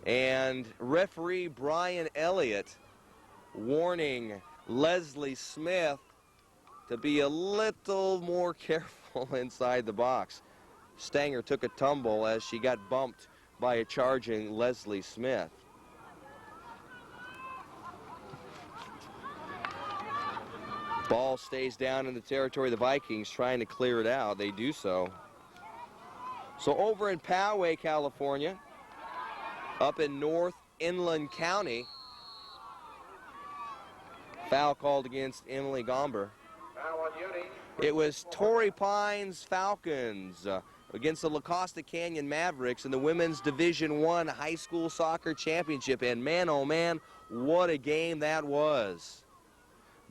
And referee Brian Elliott warning Leslie Smith to be a little more careful inside the box. Stanger took a tumble as she got bumped by a charging Leslie Smith. Ball stays down in the territory of the Vikings, trying to clear it out. They do so. So over in Poway, California, up in North Inland County, foul called against Emily Gomber. It was Torrey Pines Falcons against the La Costa Canyon Mavericks in the Women's Division I High School Soccer Championship. And man, oh man, what a game that was.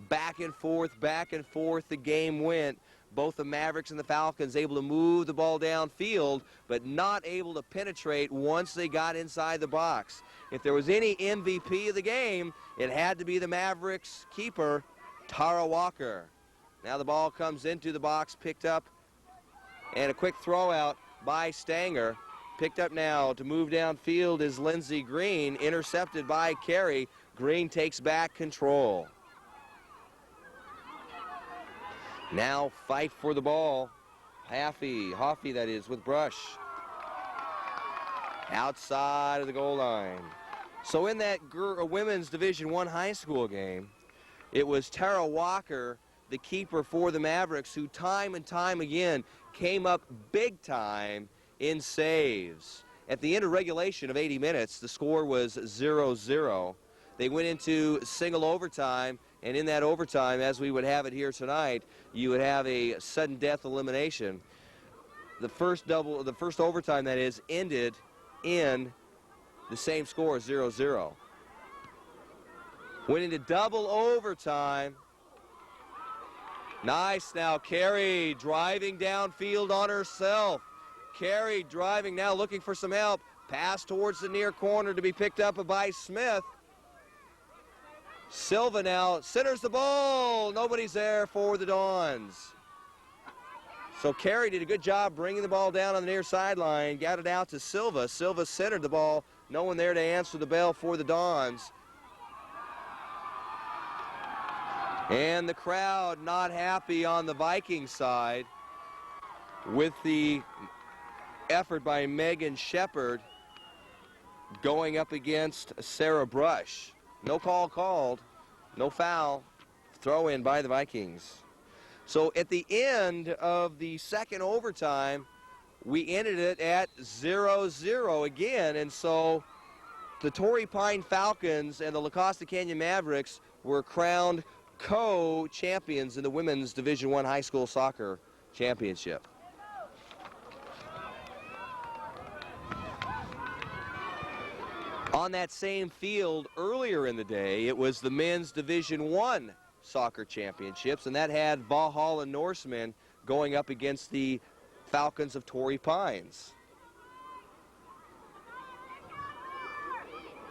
Back and forth the game went. Both the Mavericks and the Falcons able to move the ball downfield, but not able to penetrate once they got inside the box. If there was any MVP of the game, it had to be the Mavericks keeper, Tara Walker. Now the ball comes into the box, picked up, and a quick throw out by Stanger. Picked up now to move downfield is Lindsey Green, intercepted by Carey. Green takes back control. Now fight for the ball. Hoffey that is, with Brush. Outside of the goal line. So in that women's Division I high school game, it was Tara Walker, the keeper for the Mavericks, who time and time again came up big time in saves. At the end of regulation of 80 minutes, the score was 0-0. They went into single overtime, and in that overtime, as we would have it here tonight, you would have a sudden death elimination. The first overtime, that is, ended in the same score, 0-0. Went into double overtime. Nice now, Carey driving downfield on herself. Carey driving now, looking for some help. Pass towards the near corner to be picked up by Smith. Silva now centers the ball. Nobody's there for the Dons. So Carey did a good job bringing the ball down on the near sideline. Got it out to Silva. Silva centered the ball. No one there to answer the bell for the Dons. And the crowd not happy on the Vikings side with the effort by Megan Shepard going up against Sarah Brush. No call called, no foul, throw in by the Vikings. So at the end of the second overtime, we ended it at 0-0 again, and so the Torrey Pine Falcons and the La Costa Canyon Mavericks were crowned co-champions in the Women's Division I High School Soccer Championship. On that same field earlier in the day, it was the Men's Division I Soccer Championships, and that had Valhalla Norsemen going up against the Falcons of Torrey Pines.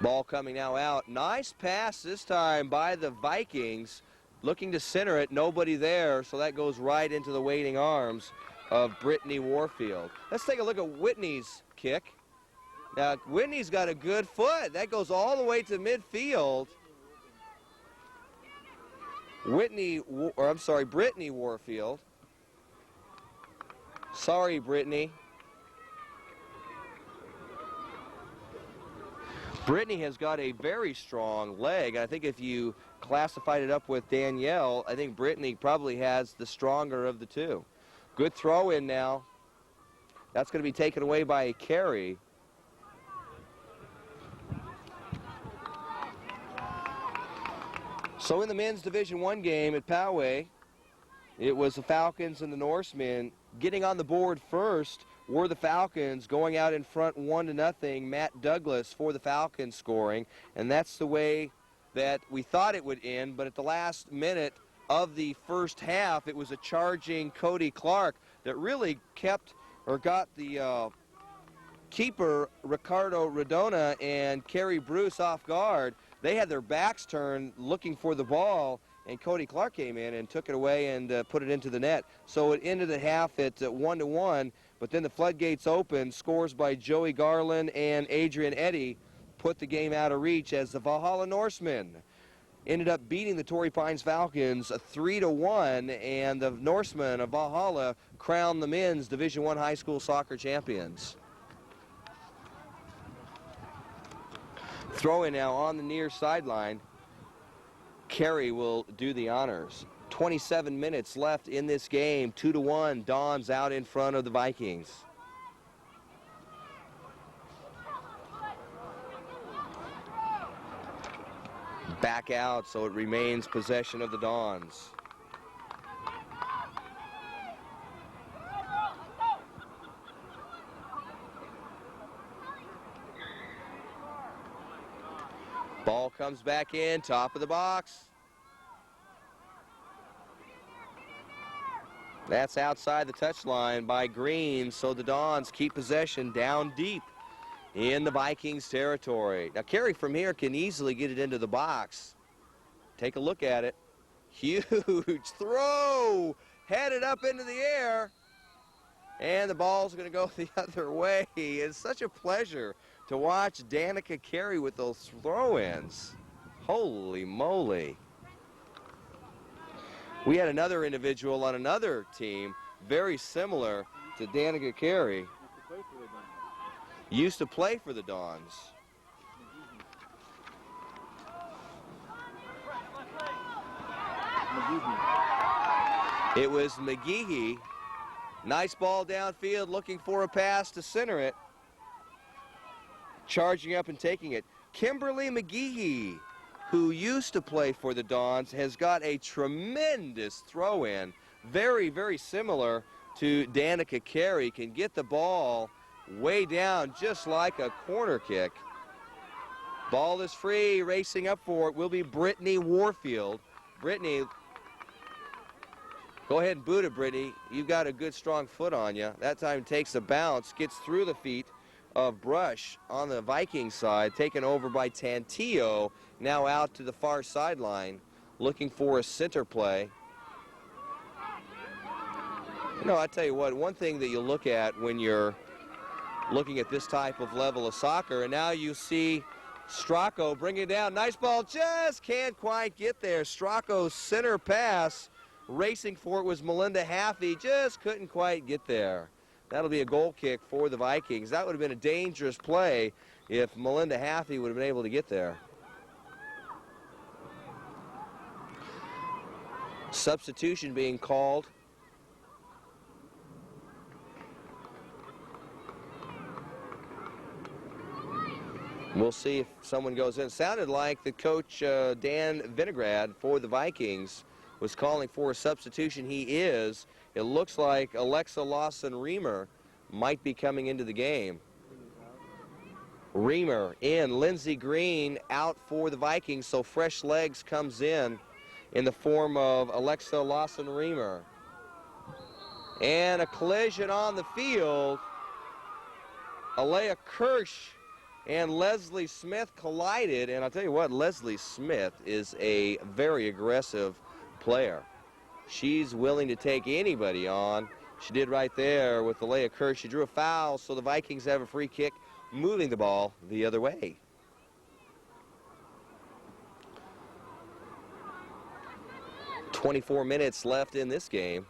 Ball coming now out. Nice pass this time by the Vikings. Looking to center it, nobody there, so that goes right into the waiting arms of Brittany Warfield. Let's take a look at Whitney's kick. Now, Whitney's got a good foot. That goes all the way to midfield. Brittany Warfield. Sorry, Brittany. Brittany has got a very strong leg. I think if you classified it up with Danielle, I think Brittany probably has the stronger of the two. Good throw in now. That's going to be taken away by Carey. So in the men's Division I game at Poway, it was the Falcons and the Norsemen. Getting on the board first were the Falcons, going out in front 1-0. Matt Douglas for the Falcons scoring, and that's the way that we thought it would end, but at the last minute of the first half, it was a charging Cody Clark that really got the keeper Ricardo Radona and Carrie Bruce off guard. They had their backs turned looking for the ball, and Cody Clark came in and took it away and put it into the net. So it ended the half at 1-1, but then the floodgates opened. Scores by Joey Garland and Adrian Eddy put the game out of reach as the Valhalla Norsemen ended up beating the Torrey Pines Falcons 3-1, and the Norsemen of Valhalla crowned the men's Division I high school soccer champions. Throw in now on the near sideline. Carey will do the honors. 27 minutes left in this game. 2-1. Dons out in front of the Vikings. Back out, so it remains possession of the Dons. Ball comes back in, top of the box. That's outside the touchline by Green, so the Dons keep possession down deep in the Vikings territory. Now, Carey from here can easily get it into the box. Take a look at it. Huge throw, headed up into the air, and the ball's going to go the other way. It's such a pleasure to watch Danica Carey with those throw-ins. Holy moly. We had another individual on another team, very similar to Danica Carey. Used to play for the Dons. It was McGehee. Nice ball downfield, looking for a pass to center it. Charging up and taking it. Kimberly McGehee, who used to play for the Dons, has got a tremendous throw-in. Very, very similar to Danica Carey. Can get the ball way down just like a corner kick. Ball is free. Racing up for it will be Brittany Warfield. Brittany, go ahead and boot it, Brittany. You've got a good, strong foot on you. That time takes a bounce, gets through the feet of Brush on the Viking side, taken over by Tantillo, now out to the far sideline, looking for a center play. You know, I tell you what, one thing that you look at when you're looking at this type of level of soccer, and now you see Stracco bring it down. Nice ball, just can't quite get there. Stracco's center pass, racing for it was Melinda Haffey, just couldn't quite get there. That'll be a goal kick for the Vikings. That would have been a dangerous play if Melinda Haffey would have been able to get there. Substitution being called. We'll see if someone goes in. It sounded like the coach, Dan Vinograd, for the Vikings was calling for a substitution. He is. It looks like Alexa Lawson-Reamer might be coming into the game. Reamer in. Lindsey Green out for the Vikings, so fresh legs comes in the form of Alexa Lawson-Reamer. And a collision on the field. Alea Kirsch and Leslie Smith collided, and I'll tell you what, Leslie Smith is a very aggressive player. She's willing to take anybody on. She did right there with Alea Kirsch. She drew a foul, so the Vikings have a free kick, moving the ball the other way. "24 minutes left in this game.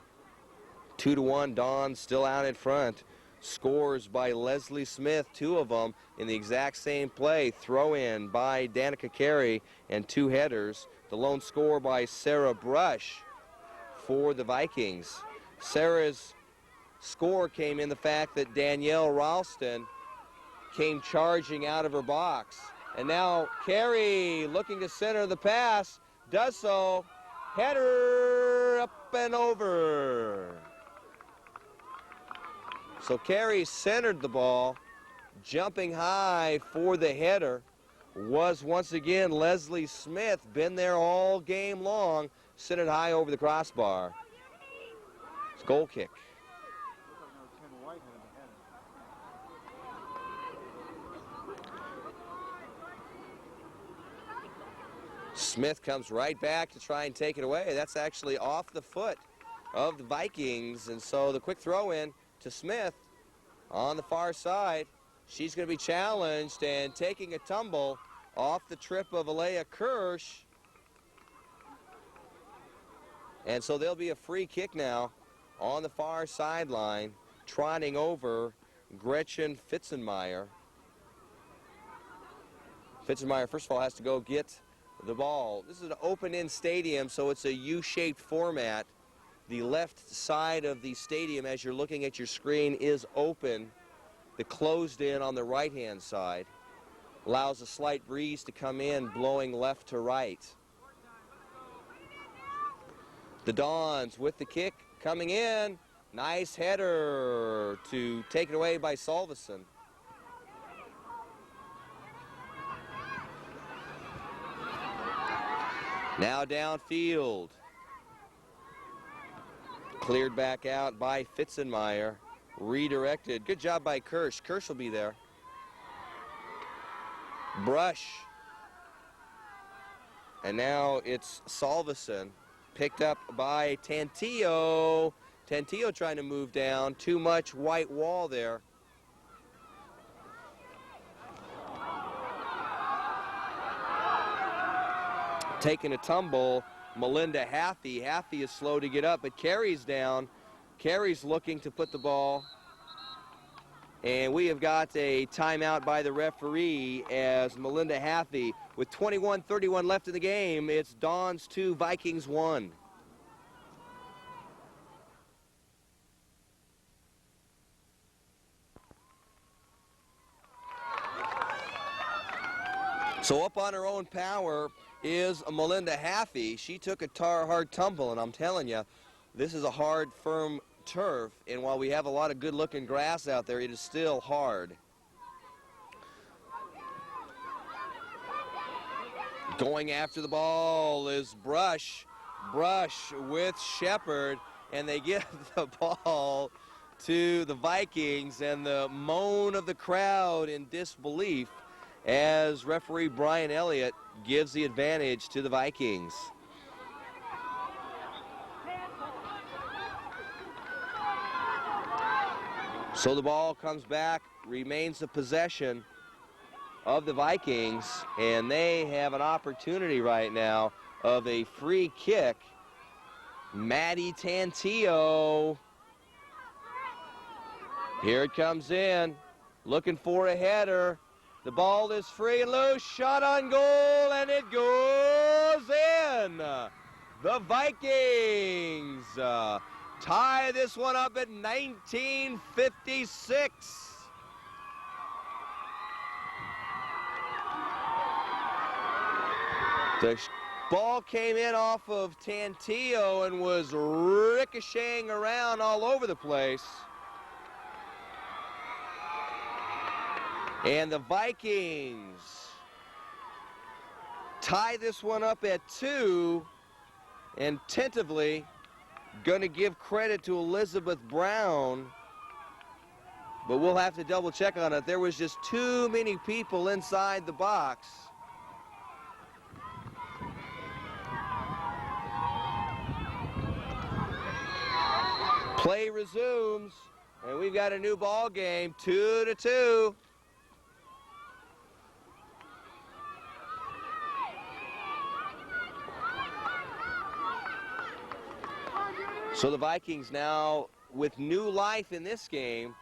2-1, Dons still out in front. Scores by Leslie Smith, two of them in the exact same play. Throw in by Danica Carey and two headers. The lone score by Sarah Brush for the Vikings. Sarah's score came in the fact that Danielle Ralston came charging out of her box. And now Carey looking to center the pass, does so. Header up and over. So Carey centered the ball, jumping high for the header was once again Leslie Smith. Been there all game long, centered high over the crossbar. It's a goal kick. Smith comes right back to try and take it away. That's actually off the foot of the Vikings, and so the quick throw in to Smith on the far side. She's going to be challenged and taking a tumble off the trip of Alea Kirsch. And so there'll be a free kick now on the far sideline, trotting over Gretchen Fitzenmeyer. Fitzenmeyer, first of all, has to go get the ball. This is an open-end stadium, so it's a U-shaped format. The left side of the stadium, as you're looking at your screen, is open. The closed in on the right-hand side allows a slight breeze to come in, blowing left to right. The Dons with the kick coming in. Nice header to take it away by Salveson. Now downfield. Cleared back out by Fitzenmeyer. Redirected. Good job by Kirsch. Kirsch will be there. Brush. And now it's Salveson. Picked up by Tantillo. Tantillo trying to move down. Too much white wall there. Taking a tumble, Melinda Haffey. Haffey is slow to get up, but Carey's down. Carey's looking to put the ball. And we have got a timeout by the referee as Melinda Haffey, with 21:31 left in the game, it's Dons 2, Vikings 1. So up on her own power is Melinda Haffey. She took a hard tumble, and I'm telling you, this is a hard, firm turf, and while we have a lot of good-looking grass out there, it is still hard. Going after the ball is Brush. Brush with Shepard, and they give the ball to the Vikings, and the moan of the crowd in disbelief as referee Brian Elliott gives the advantage to the Vikings. So the ball comes back, remains the possession of the Vikings, and they have an opportunity right now of a free kick. Maddie Tantillo. Here it comes in, looking for a header. The ball is free and loose, shot on goal, and it goes in. The Vikings tie this one up at 1956. The ball came in off of Tantillo and was ricocheting around all over the place. And the Vikings tie this one up at 2, and tentatively going to give credit to Elizabeth Brown, but we'll have to double check on it. There was just too many people inside the box. Play resumes, and we've got a new ball game, 2-2. So the Vikings now with new life in this game,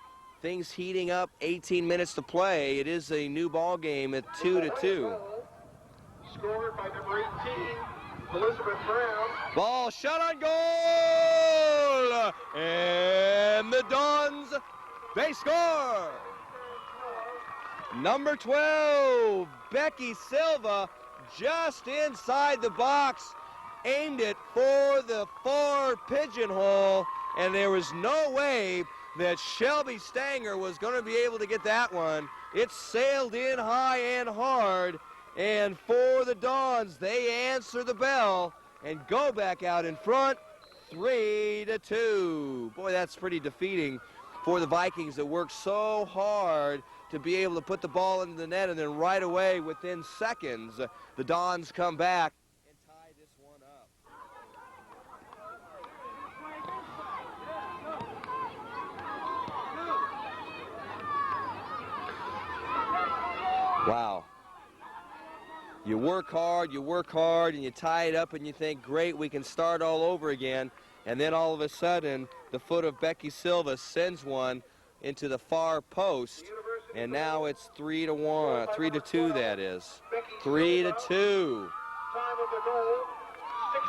things heating up, 18 minutes to play. It is a new ball game at 2-2. Scored by number 18, Elizabeth Brown. Ball shot on goal! And the Dons, they score! Number 12, Becky Silva, just inside the box, aimed it for the far pigeonhole, and there was no way that Shelby Stanger was going to be able to get that one. It sailed in high and hard, and for the Dons, they answer the bell and go back out in front, 3-2. Boy, that's pretty defeating for the Vikings that worked so hard to be able to put the ball into the net, and then right away, within seconds, the Dons come back and tie this one up. Wow. You work hard, and you tie it up, and you think, great, we can start all over again. And then all of a sudden, the foot of Becky Silva sends one into the far post, and now it's 3-1, 3-2 that is. 3-2.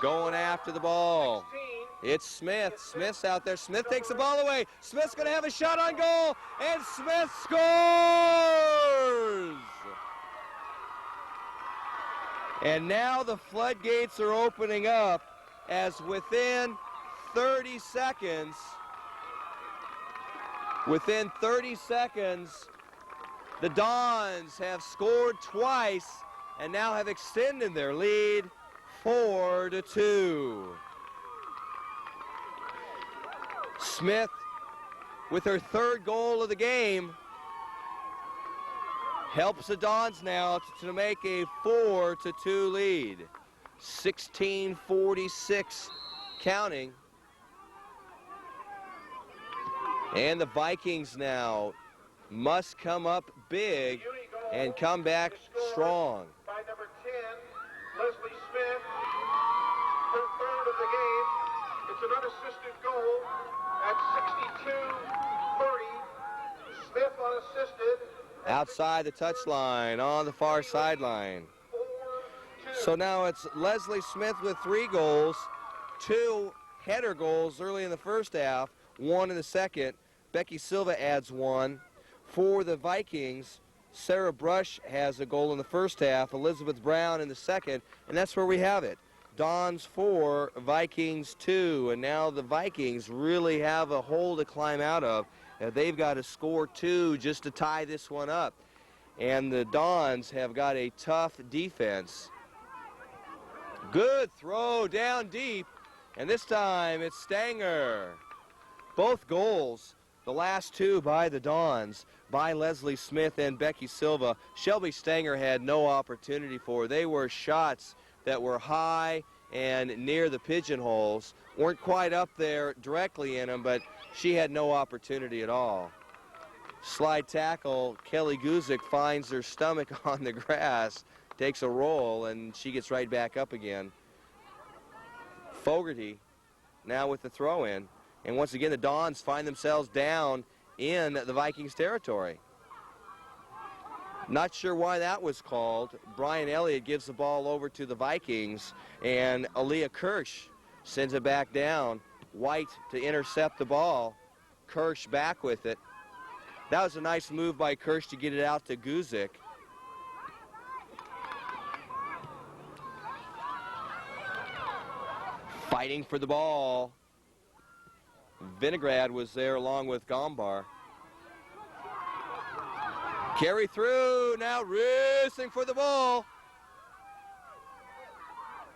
Going after the ball. It's Smith. Smith's out there. Smith takes the ball away. Smith's going to have a shot on goal, and Smith scores! And now the floodgates are opening up as within 30 seconds, the Dons have scored twice and now have extended their lead 4-2. Smith with her third goal of the game helps the Dons now to make a 4-2 lead. 16:46 counting. And the Vikings now must come up big and come back strong. By number 10, Leslie Smith, her third of the game. It's an unassisted goal at 62-30. Smith unassisted. Outside the touchline on the far sideline. 4-2. So now it's Leslie Smith with 3 goals, 2 header goals early in the first half, 1 in the second. Becky Silva adds 1. For the Vikings, Sarah Brush has a goal in the first half, Elizabeth Brown in the second, and that's where we have it. Dons 4, Vikings 2, and now the Vikings really have a hole to climb out of. They've got to score 2 just to tie this one up. And the Dons have got a tough defense. Good throw down deep, and this time it's Stanger. Both goals, the last 2 by the Dons, by Leslie Smith and Becky Silva, Shelby Stanger had no opportunity for. They were shots that were high and near the pigeonholes. Weren't quite up there directly in them, but she had no opportunity at all. Slide tackle, Kelly Guzik finds her stomach on the grass, takes a roll, and she gets right back up again. Fogarty now with the throw-in. And once again, the Dons find themselves down in the Vikings territory. Not sure why that was called. Brian Elliott gives the ball over to the Vikings, and Aaliyah Kirsch sends it back down. White to intercept the ball. Kirsch back with it. That was a nice move by Kirsch to get it out to Guzik. Fighting for the ball. Vinograd was there along with Gombar. Carry through, now racing for the ball.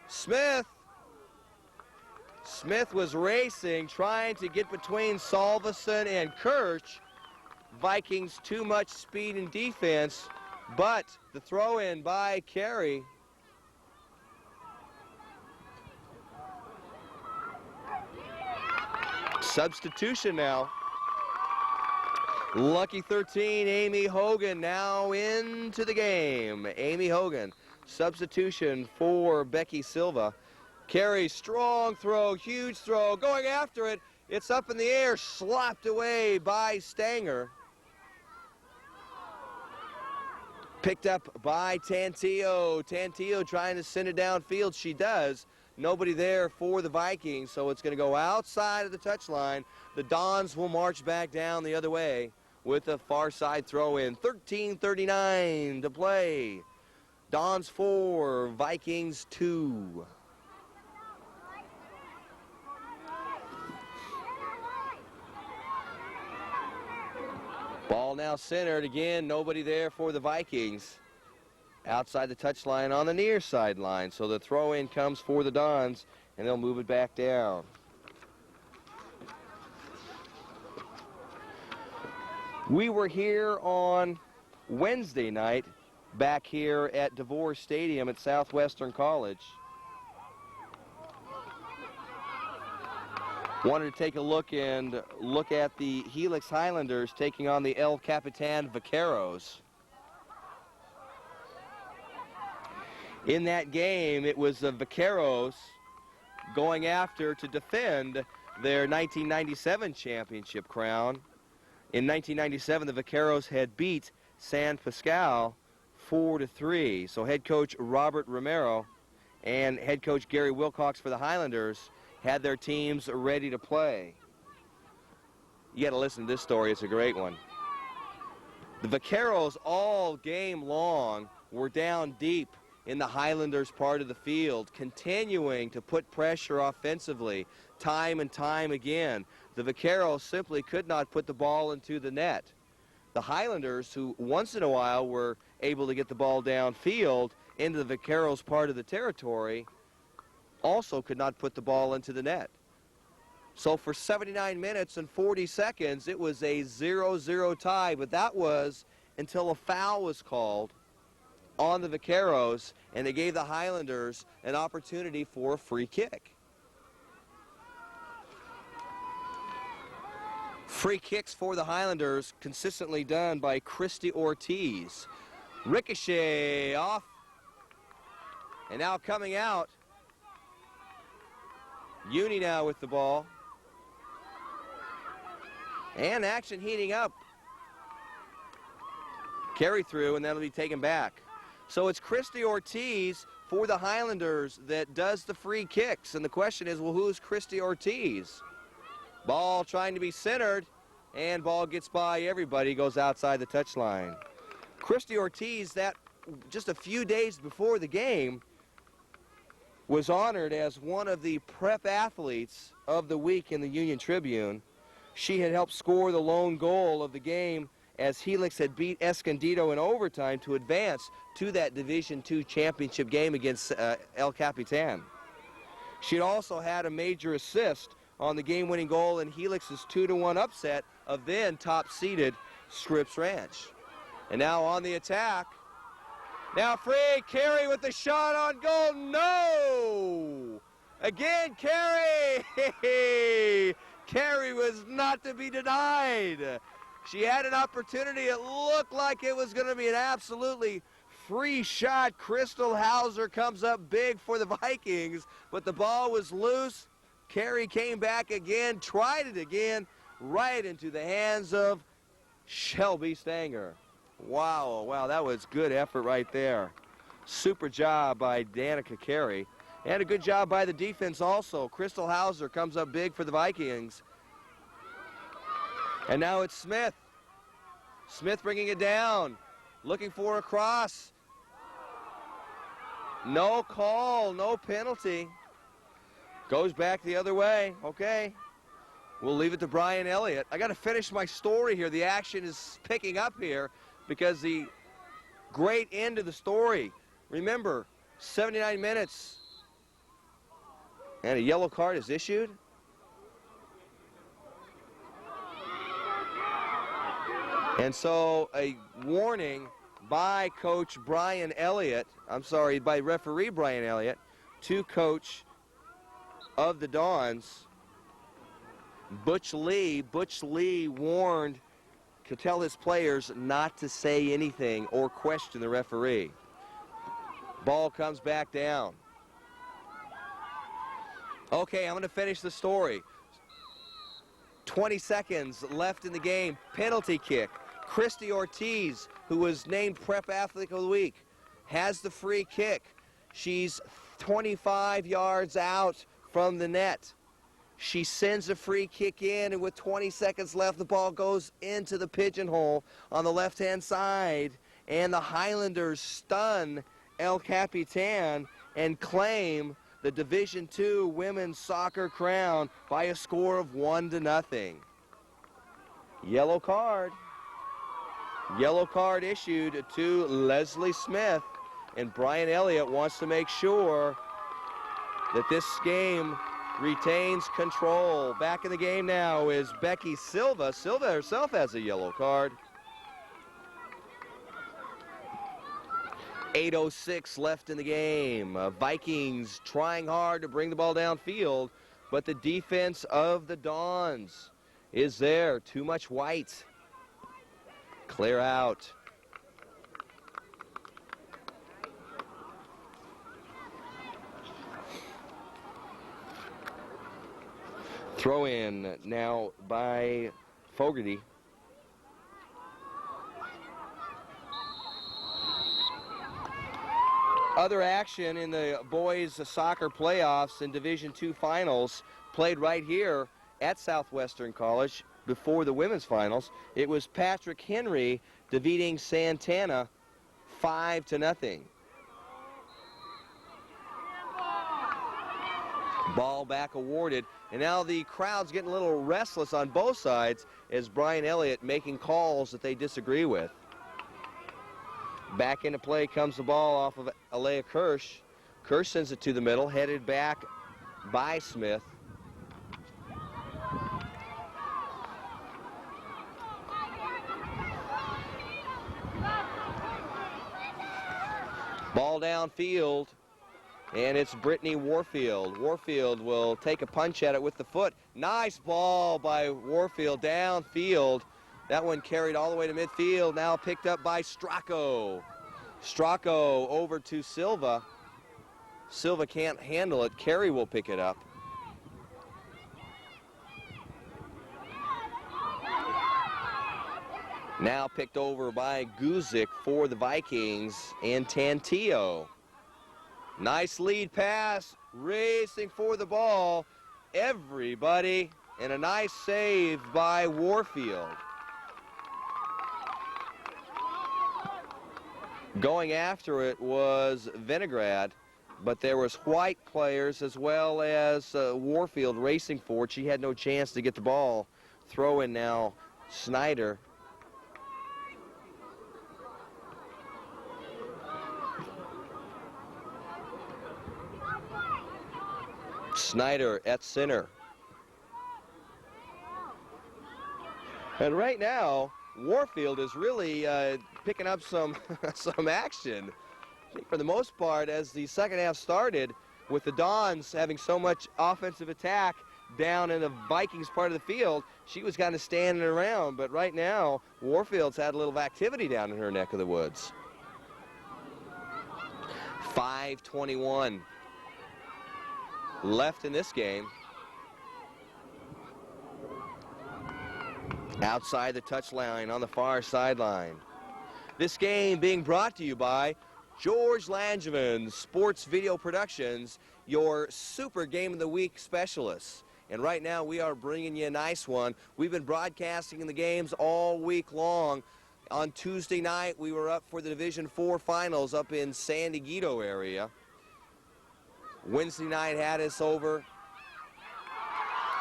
Smith was racing, trying to get between Salveson and Kirsch. Vikings too much speed and defense, but the throw-in by Carey. Substitution now. Lucky 13, Amy Hogan now into the game. Amy Hogan, substitution for Becky Silva. Carey, strong throw, huge throw, going after it. It's up in the air, slapped away by Stanger. Picked up by Tantillo. Tantillo trying to send it downfield. She does. Nobody there for the Vikings, so it's going to go outside of the touchline. The Dons will march back down the other way with a far side throw in. 13:39 to play. Dons 4, Vikings 2. Ball now centered again. Nobody there for the Vikings. Outside the touchline on the near sideline. So the throw-in comes for the Dons, and they'll move it back down. We were here on Wednesday night, back here at DeVore Stadium at Southwestern College. Wanted to take a look at the Helix Highlanders taking on the El Capitan Vaqueros. In that game, it was the Vaqueros going after to defend their 1997 championship crown. In 1997, the Vaqueros had beat San Pascal 4-3. So head coach Robert Romero and head coach Gary Wilcox for the Highlanders had their teams ready to play. You got to listen to this story. It's a great one. The Vaqueros all game long were down deep in the Highlanders part of the field, continuing to put pressure offensively time and time again. The Vaqueros simply could not put the ball into the net. The Highlanders, who once in a while were able to get the ball downfield into the Vaqueros part of the territory, also could not put the ball into the net. So for 79 minutes and 40 seconds, it was a 0-0 tie, but that was until a foul was called on the Vaqueros, and they gave the Highlanders an opportunity for a free kick. Free kicks for the Highlanders consistently done by Christy Ortiz. Ricochet off, and now coming out, Uni now with the ball. And action heating up. Carry through, and that'll be taken back. So it's Christy Ortiz for the Highlanders that does the free kicks. And the question is, well, who's Christy Ortiz? Ball trying to be centered, and ball gets by everybody, goes outside the touchline. Christy Ortiz, that just a few days before the game, was honored as one of the prep athletes of the week in the Union Tribune. She had helped score the lone goal of the game as Helix had beat Escondido in overtime to advance to that Division II championship game against El Capitan. She had also had a major assist on the game-winning goal in Helix's 2-1 upset of then top-seeded Scripps Ranch. And now on the attack. Now free, Carey with the shot on goal. No! Again, Carey! Carey was not to be denied. She had an opportunity. It looked like it was going to be an absolutely free shot. Crystal Hauser comes up big for the Vikings, but the ball was loose. Carey came back again, tried it again, right into the hands of Shelby Stanger. Wow, wow, that was good effort right there. Super job by Danica Carey. And a good job by the defense also. Crystal Hauser comes up big for the Vikings. And now it's Smith. Smith bringing it down. Looking for a cross. No call, no penalty. Goes back the other way. Okay. We'll leave it to Brian Elliott. I got to finish my story here. The action is picking up here because the great end of the story. Remember, 79 minutes. And a yellow card is issued. And so a warning by Coach Brian Elliott, by referee Brian Elliott, to coach of the Dons, Butch Lee. Butch Lee warned to tell his players not to say anything or question the referee. Ball comes back down. Okay, I'm going to finish the story. 20 seconds left in the game. Penalty kick. Christy Ortiz, who was named Prep Athlete of the Week, has the free kick. She's 25 yards out from the net. She sends a free kick in, and with 20 seconds left, the ball goes into the pigeonhole on the left-hand side, and the Highlanders stun El Capitan and claim the Division II women's soccer crown by a score of 1-0. Yellow card. Yellow card issued to Leslie Smith, and Brian Elliott wants to make sure that this game retains control. Back in the game now is Becky Silva. Silva herself has a yellow card. 8:06 left in the game. Vikings trying hard to bring the ball downfield, but the defense of the Dons is there. Too much white. Clear out. Throw in now by Fogarty. Other action in the boys soccer playoffs and Division II finals played right here at Southwestern College before the women's finals. It was Patrick Henry defeating Santana 5-0. Ball back awarded, and now the crowd's getting a little restless on both sides as Brian Elliott making calls that they disagree with. Back into play comes the ball off of Alea Kirsch. Kirsch sends it to the middle, headed back by Smith. Ball downfield, and it's Brittany Warfield. Warfield will take a punch at it with the foot. Nice ball by Warfield downfield. That one carried all the way to midfield, now picked up by Stracco. Stracco over to Silva. Silva can't handle it. Carey will pick it up. Now picked over by Guzik for the Vikings and Tantillo. Nice lead pass, racing for the ball. Everybody, and a nice save by Warfield. Going after it was Vinograd, but there was White players as well as Warfield racing for it. She had no chance to get the ball. Throw in now, Snyder. Snyder at center. And right now, Warfield is really picking up some some action. I think for the most part, as the second half started, with the Dons having so much offensive attack down in the Vikings part of the field, she was kind of standing around. But right now, Warfield's had a little activity down in her neck of the woods. 5:21 left in this game. Outside the touchline on the far sideline. This game being brought to you by George Langevin Sports Video Productions, your Super Game of the Week specialists. And right now we are bringing you a nice one. We've been broadcasting the games all week long. On Tuesday night, we were up for the Division IV finals up in San Diego area. Wednesday night had us over.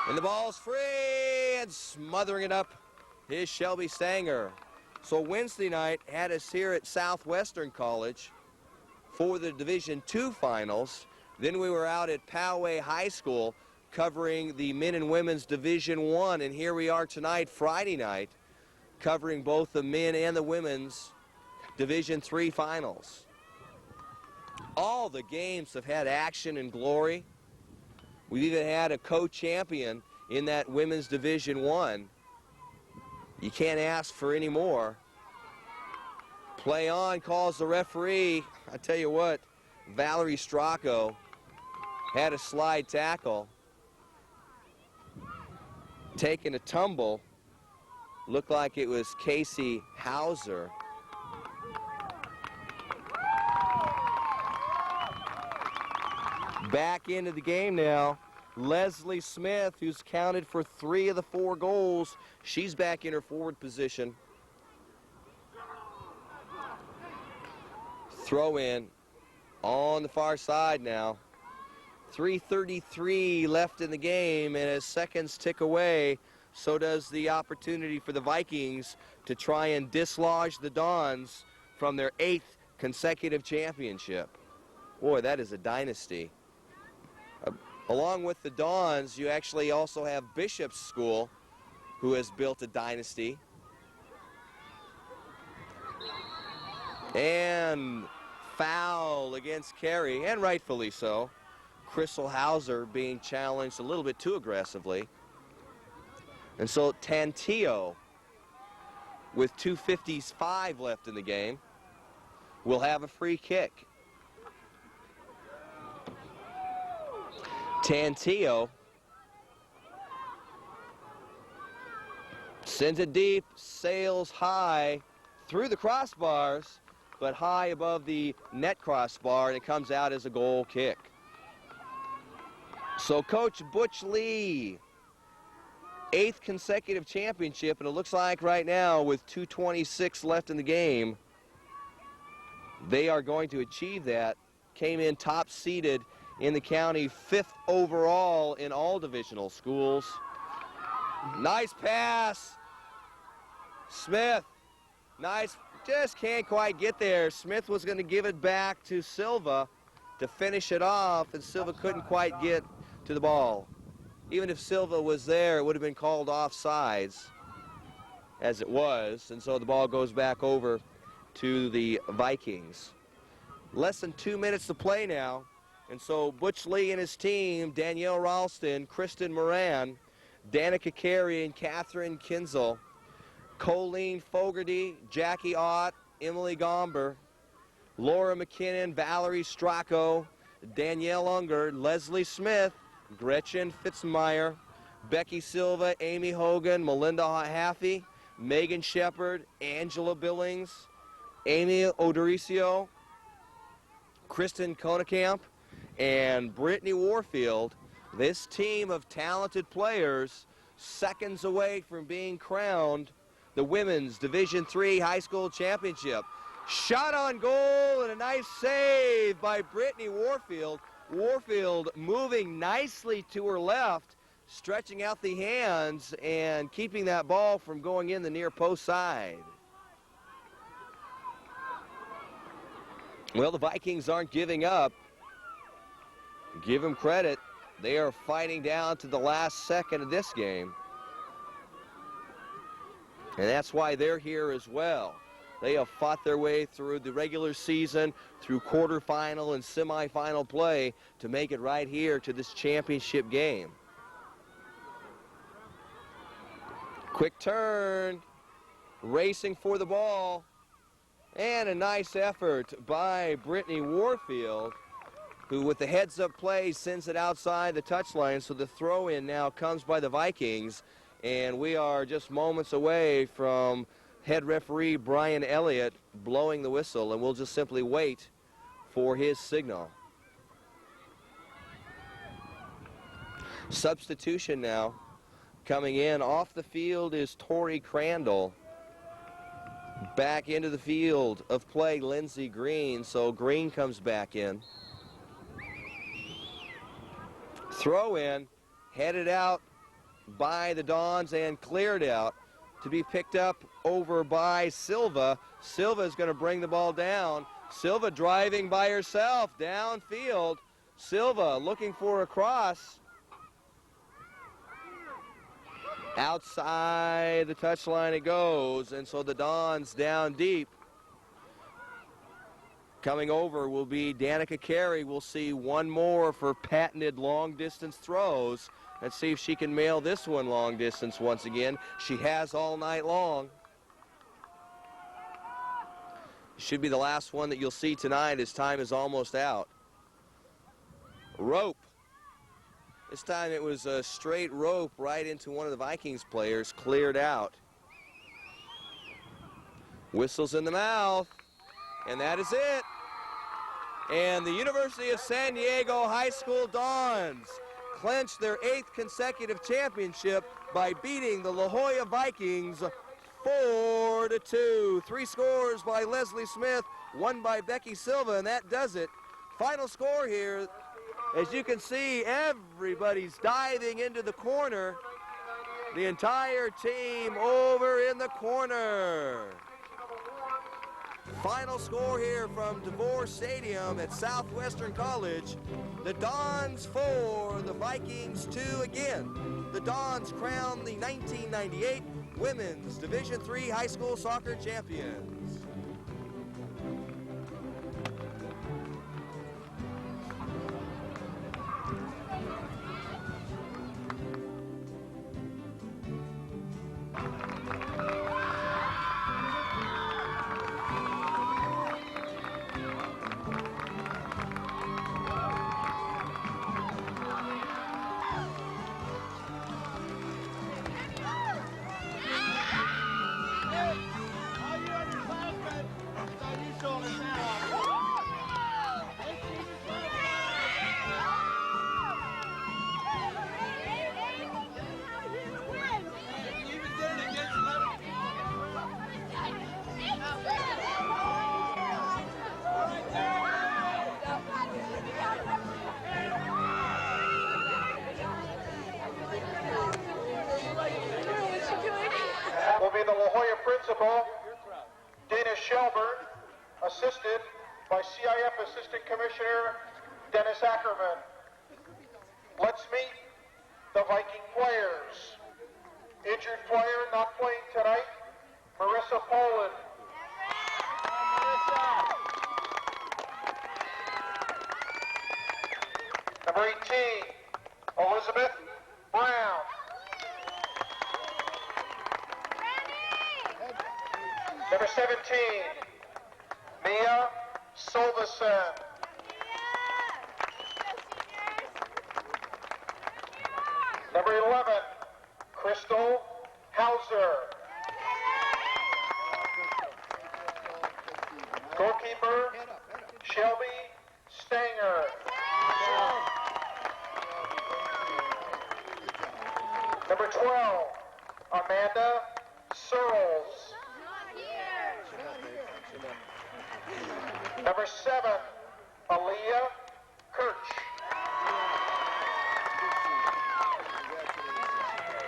And the ball's free, and smothering it up is Shelby Stanger. So Wednesday night had us here at Southwestern College for the Division II finals. Then we were out at Poway High School covering the men and women's Division I. And here we are tonight, Friday night, covering both the men and the women's Division III finals. All the games have had action and glory. We've even had a co-champion in that women's Division I. You can't ask for any more. Play on, calls the referee. I tell you what, Valerie Stracco had a slide tackle. Taking a tumble. Looked like it was Casey Hauser. Back into the game now. Leslie Smith, who's counted for 3 of the 4 goals. She's back in her forward position. Throw in on the far side now. 3:33 left in the game, and as seconds tick away, so does the opportunity for the Vikings to try and dislodge the Dons from their 8th consecutive championship. Boy, that is a dynasty. Along with the Dons, you actually also have Bishop's School, who has built a dynasty. And foul against Carey, and rightfully so. Crystal Hauser being challenged a little bit too aggressively. And so Tantillo, with 2:55 left in the game, will have a free kick. Tantillo sends it deep, sails high through the crossbars, but high above the net crossbar, and it comes out as a goal kick. So Coach Butch Lee, 8th consecutive championship, and it looks like right now with 2:26 left in the game, they are going to achieve that. Came in top seeded in the county, 5th overall in all divisional schools. Nice pass. Smith, nice, just can't quite get there. Smith was going to give it back to Silva to finish it off, and Silva couldn't quite get to the ball. Even if Silva was there, it would have been called offsides, as it was, and so the ball goes back over to the Vikings. Less than 2 minutes to play now. And so Butch Lee and his team, Danielle Ralston, Kristen Moran, Danica Carey, and Catherine Kinzel, Colleen Fogarty, Jackie Ott, Emily Gomber, Laura McKinnon, Valerie Stracco, Danielle Unger, Leslie Smith, Gretchen Fitzmeyer, Becky Silva, Amy Hogan, Melinda Haffey, Megan Shepard, Angela Billings, Amy Odoricio, Kristen Konekamp, and Brittany Warfield. This team of talented players, seconds away from being crowned the Women's Division III High School Championship. Shot on goal and a nice save by Brittany Warfield. Warfield moving nicely to her left, stretching out the hands and keeping that ball from going in the near post side. Well, the Vikings aren't giving up. Give them credit. They are fighting down to the last second of this game. And that's why they're here as well. They have fought their way through the regular season, through quarterfinal and semifinal play to make it right here to this championship game. Quick turn, racing for the ball, and a nice effort by Brittany Warfield, who with the heads-up play sends it outside the touchline, so the throw-in now comes by the Vikings, and we are just moments away from head referee Brian Elliott blowing the whistle, and we'll just simply wait for his signal. Substitution now. Coming in off the field is Tori Crandall. Back into the field of play, Lindsey Green, so Green comes back in. Throw in, headed out by the Dons and cleared out to be picked up over by Silva. Silva is going to bring the ball down. Silva driving by herself downfield. Silva looking for a cross. Outside the touchline it goes, and so the Dons down deep. Coming over will be Danica Carey. We'll see one more for patented long-distance throws. Let's see if she can mail this one long distance once again. She has all night long. Should be the last one that you'll see tonight as time is almost out. Rope. This time it was a straight rope right into one of the Vikings players, cleared out. Whistles in the mouth, and that is it. And the University of San Diego High School Dons clinched their 8th consecutive championship by beating the La Jolla Vikings 4-2. 3 scores by Leslie Smith, 1 by Becky Silva, and that does it. Final score here, as you can see, everybody's diving into the corner. The entire team over in the corner. Final score here from DeVore Stadium at Southwestern College. The Dons 4, the Vikings 2 again. The Dons crown the 1998 Women's Division III High School Soccer Champions. Will be the La Jolla principal, Dana Shelburne, assisted by CIF Assistant Commissioner Dennis Ackerman. Let's meet the Viking players. Injured player not playing tonight, Marissa Poland. 17, Mia Solveson. Number 11, Crystal Hauser. Goalkeeper, Shelby Stanger. Number 12, Amanda Searles. Number 7, Aaliyah Kirch.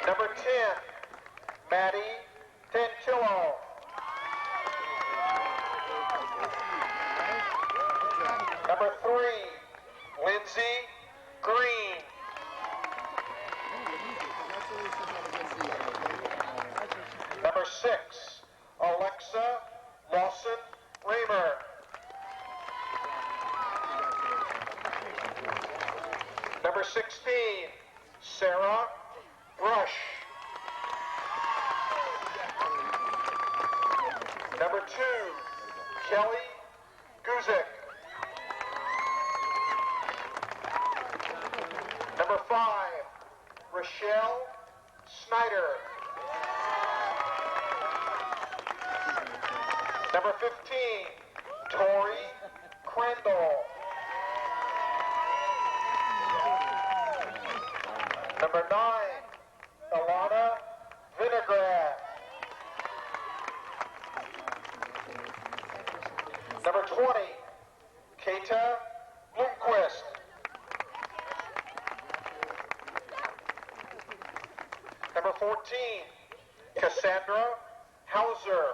Number 10, Maddie Tantillo. Number 3, Lindsay Green. Number 6, Alexa Lawson Raymer. Number 16, Sarah Brush. Number 2, Kelly Guzik. Number 5, Rochelle Snyder. Number 15, Tori Crandall. Number 9, Alana Vinograd. Number 20, Keita Blomqvist. Number 14, Cassandra Hauser.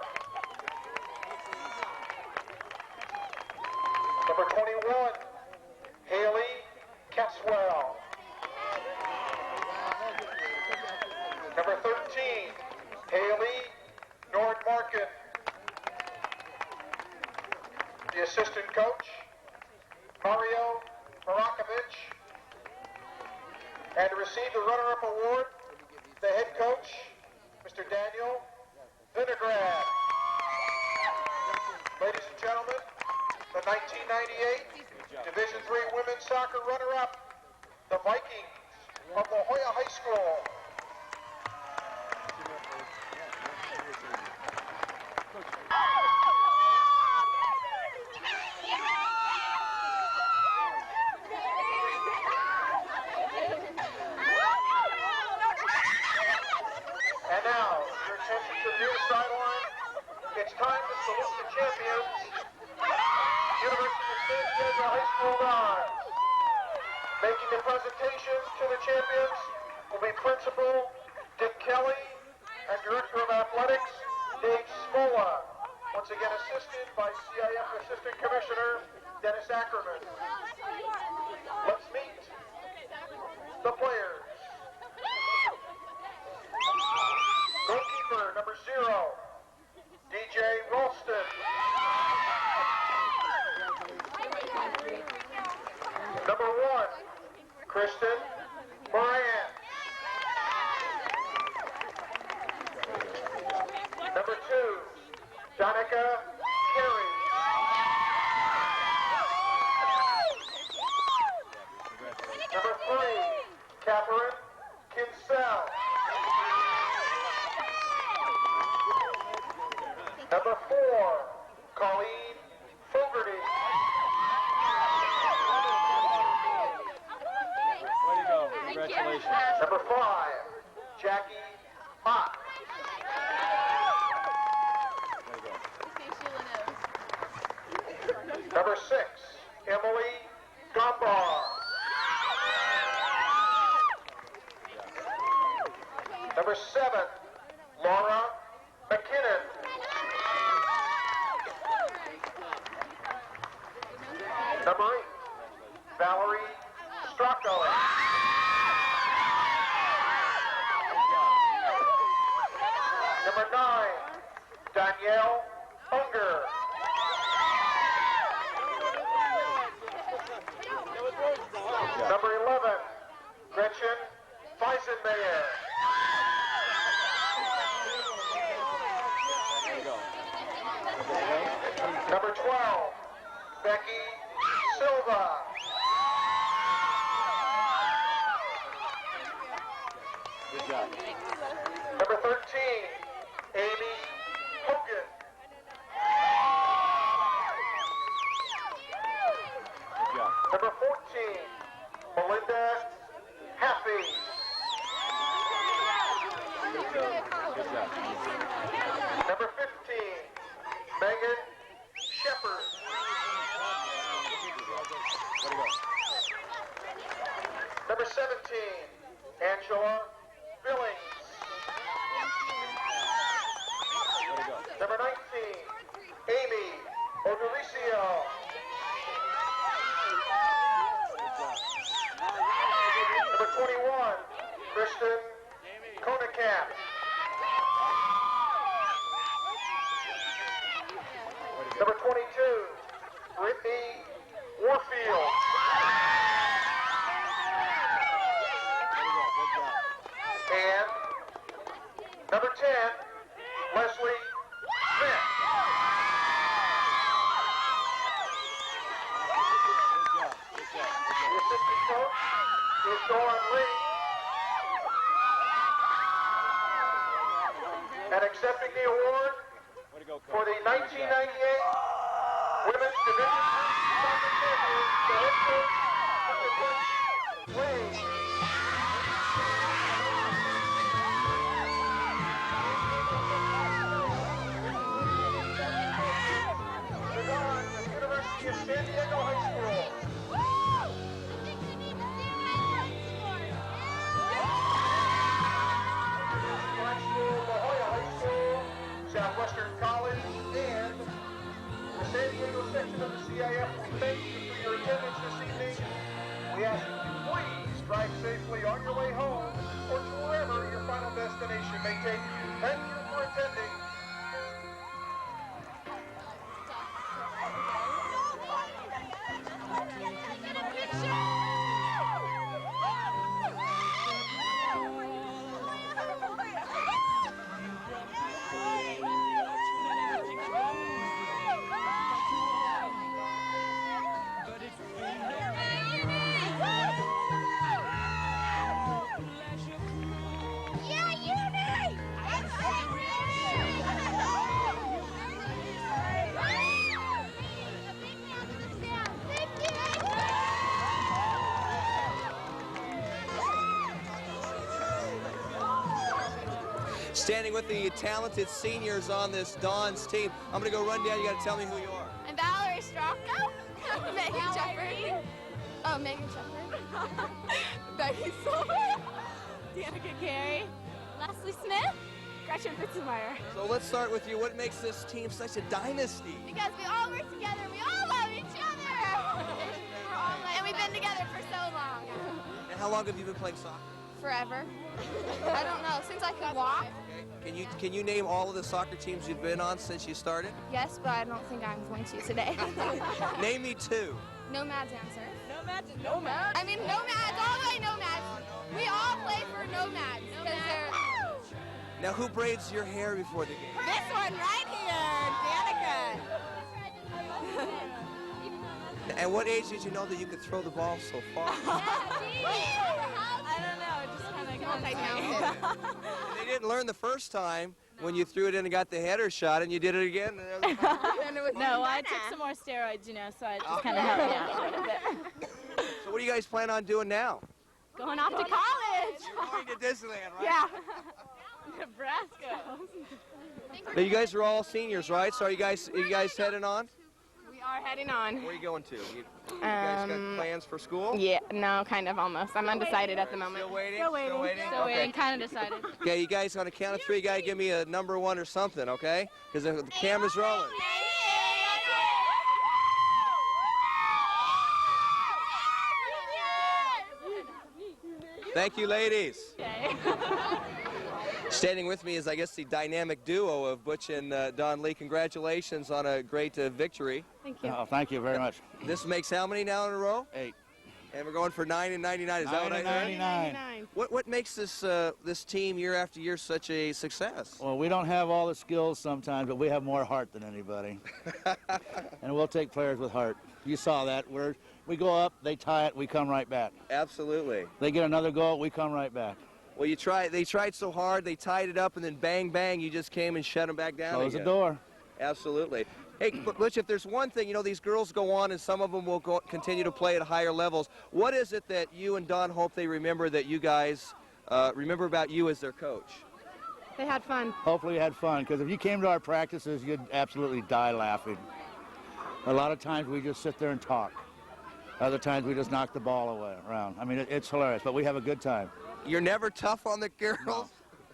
Number 21, Haley Caswell. Number 13, Haley Nordmarken. The assistant coach, Mario Marakovich. And to receive the runner-up award, the head coach, Mr. Daniel Vinograd. Ladies and gentlemen, the 1998 Division III Women's Soccer runner-up, the Vikings of La Jolla High School. And now, your attention to the near sideline. It's time to salute the champions. University of San Diego High School Dogs. Making the presentation to the champions will be Principal Dick Kelly and Director of Athletics Dave Smola. Once again assisted by CIF Assistant Commissioner Dennis Ackerman. Let's meet the players. Goalkeeper number 0, DJ Ralston. Number 1, Kristen Moran. Number 2, Danica Carey. Number 3, Catherine Kinsell. Number 4, Colleen Fogarty. Way to go. Congratulations. Number 5, Jackie Mott. Number 6, Emily Gombar. Number 7, Laura McKinnon. Number 8, Valerie Strocco. Number 9, Danielle Unger. Number 11, Gretchen Feisenmayer. Becky Silva. Good job. Number 13, Amy Hogan. Good job. Number 14, Melinda Haffey. Good job. Number 15, Megan Shepard. Way to go. Number 17, Angela Billings. Way to go. Number 19, Amy Odoricio. Number 21, Kristen Konakamp. Number 22, Brittany Warfield. And number 10, Leslie Smith. The assistant coach is Dawn Lee. And accepting the award Way to go, coach. for the 1998 Women's Division III Soccer Champions, the head coach, Mr. Coach Wade. Moving on to the University of San Diego High School. High School, La Jolla High School, Southwestern College, and the San Diego section of the CIF. We thank you for your attendance this evening. We ask you to please drive safely on your way home or to wherever your final destination may take you. Thank you for attending. Standing with the talented seniors on this Dawn's team. I'm going to go run down. You got to tell me who you are. I'm Valerie Strocco. Megan Shepard. Oh, Megan Shepard. Becky Silva. Danica Carey. Leslie Smith. Gretchen Fitzmeyer. So let's start with you. What makes this team such a dynasty? Because we all work together and we all love each other. And we've been together for so long. And how long have you been playing soccer? Forever. I don't know. Since I could walk. Can you name all of the soccer teams you've been on since you started? Yes, but I don't think I'm going to today. Name me two. Nomads answer. Nomads. I mean, nomads, all the way nomads. We all play for nomads. Because they're Now, who braids your hair before the game? This one right here, Danica. And what age did you know that you could throw the ball so far? I don't know, it just kind of comes. They didn't learn the first time when you threw it in and got the header shot, and you did it again. No, I took some more steroids, so it just kind of helped me out a little bit. So what do you guys plan on doing now? Going off to college. You're going to Disneyland, right? Yeah. Nebraska. Now, you guys are all seniors, right? So are you guys heading on? We are heading on. Where are you going to? You guys got plans for school? Yeah, no, kind of almost. I'm undecided at the moment. Still waiting? Still waiting, kind of decided. Okay, you guys on a count of three, got to give me a number one or something, okay? Because the camera's rolling. Thank you, ladies. Okay. Standing with me is, I guess, the dynamic duo of Butch and Don Lee. Congratulations on a great victory. Thank you. Oh, thank you very much. This makes how many now in a row? 8. And we're going for 9 and 99. Is that what I heard? 99. What makes this this team year after year such a success? Well, we don't have all the skills sometimes, but we have more heart than anybody. And we'll take players with heart. You saw that. We go up, they tie it, we come right back. Absolutely. They get another goal, we come right back. Well, they tried so hard, they tied it up, and then bang, bang, you just came and shut them back down Close again. the door. Absolutely. Hey, Butch, if there's one thing, these girls go on and some of them will continue to play at higher levels. What is it that you and Don hope they remember that you guys remember about you as their coach? They had fun. Hopefully you had fun, because if you came to our practices, you'd absolutely die laughing. A lot of times we just sit there and talk. Other times we just knock the ball around. I mean, it's hilarious, but we have a good time. You're never tough on the girls? No.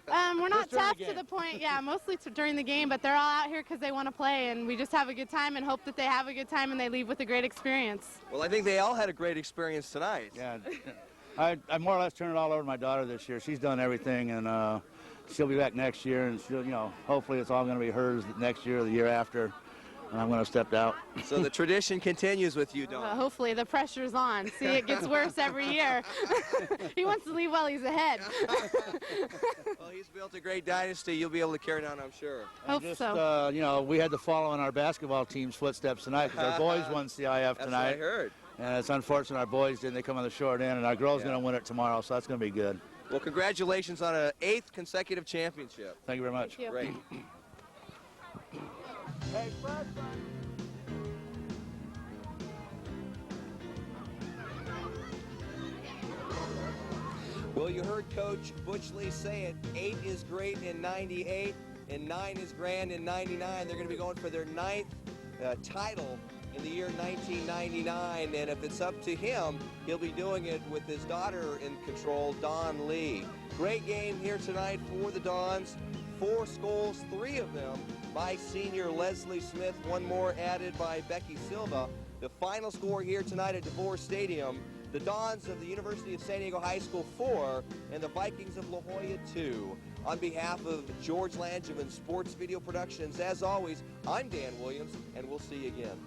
We're not Just during tough the to game. the point, mostly during the game, but they're all out here because they want to play, and we just have a good time and hope that they have a good time and they leave with a great experience. Well, I think they all had a great experience tonight. Yeah, I more or less turned it all over to my daughter this year. She's done everything, and she'll be back next year, and she'll, hopefully it's all going to be hers next year or the year after, and I'm going to step out. So the tradition continues with you, Don. Hopefully the pressure's on. See, it gets worse every year. He wants to leave while he's ahead. Well, he's built a great dynasty. You'll be able to carry it on, I'm sure. Hope Just, so. we had to follow in our basketball team's footsteps tonight, because our boys won CIF That's tonight. what I heard. And it's unfortunate our boys didn't. They come on the short end, and our girls Yeah. going to win it tomorrow, so that's going to be good. Well, congratulations on an 8th consecutive championship. Thank you very much. Thank you. Great. Well, you heard Coach Butch Lee say it. 8 is great in 98, and 9 is grand in 99. They're going to be going for their 9th title in the year 1999, and if it's up to him, he'll be doing it with his daughter in control, Dawn Lee. Great game here tonight for the Dons. 4 goals, 3 of them by senior Leslie Smith, 1 more added by Becky Silva. The final score here tonight at DeVore Stadium, the Dons of the University of San Diego High School 4 and the Vikings of La Jolla 2. On behalf of George Langevin Sports Video Productions, as always, I'm Dan Williams, and we'll see you again.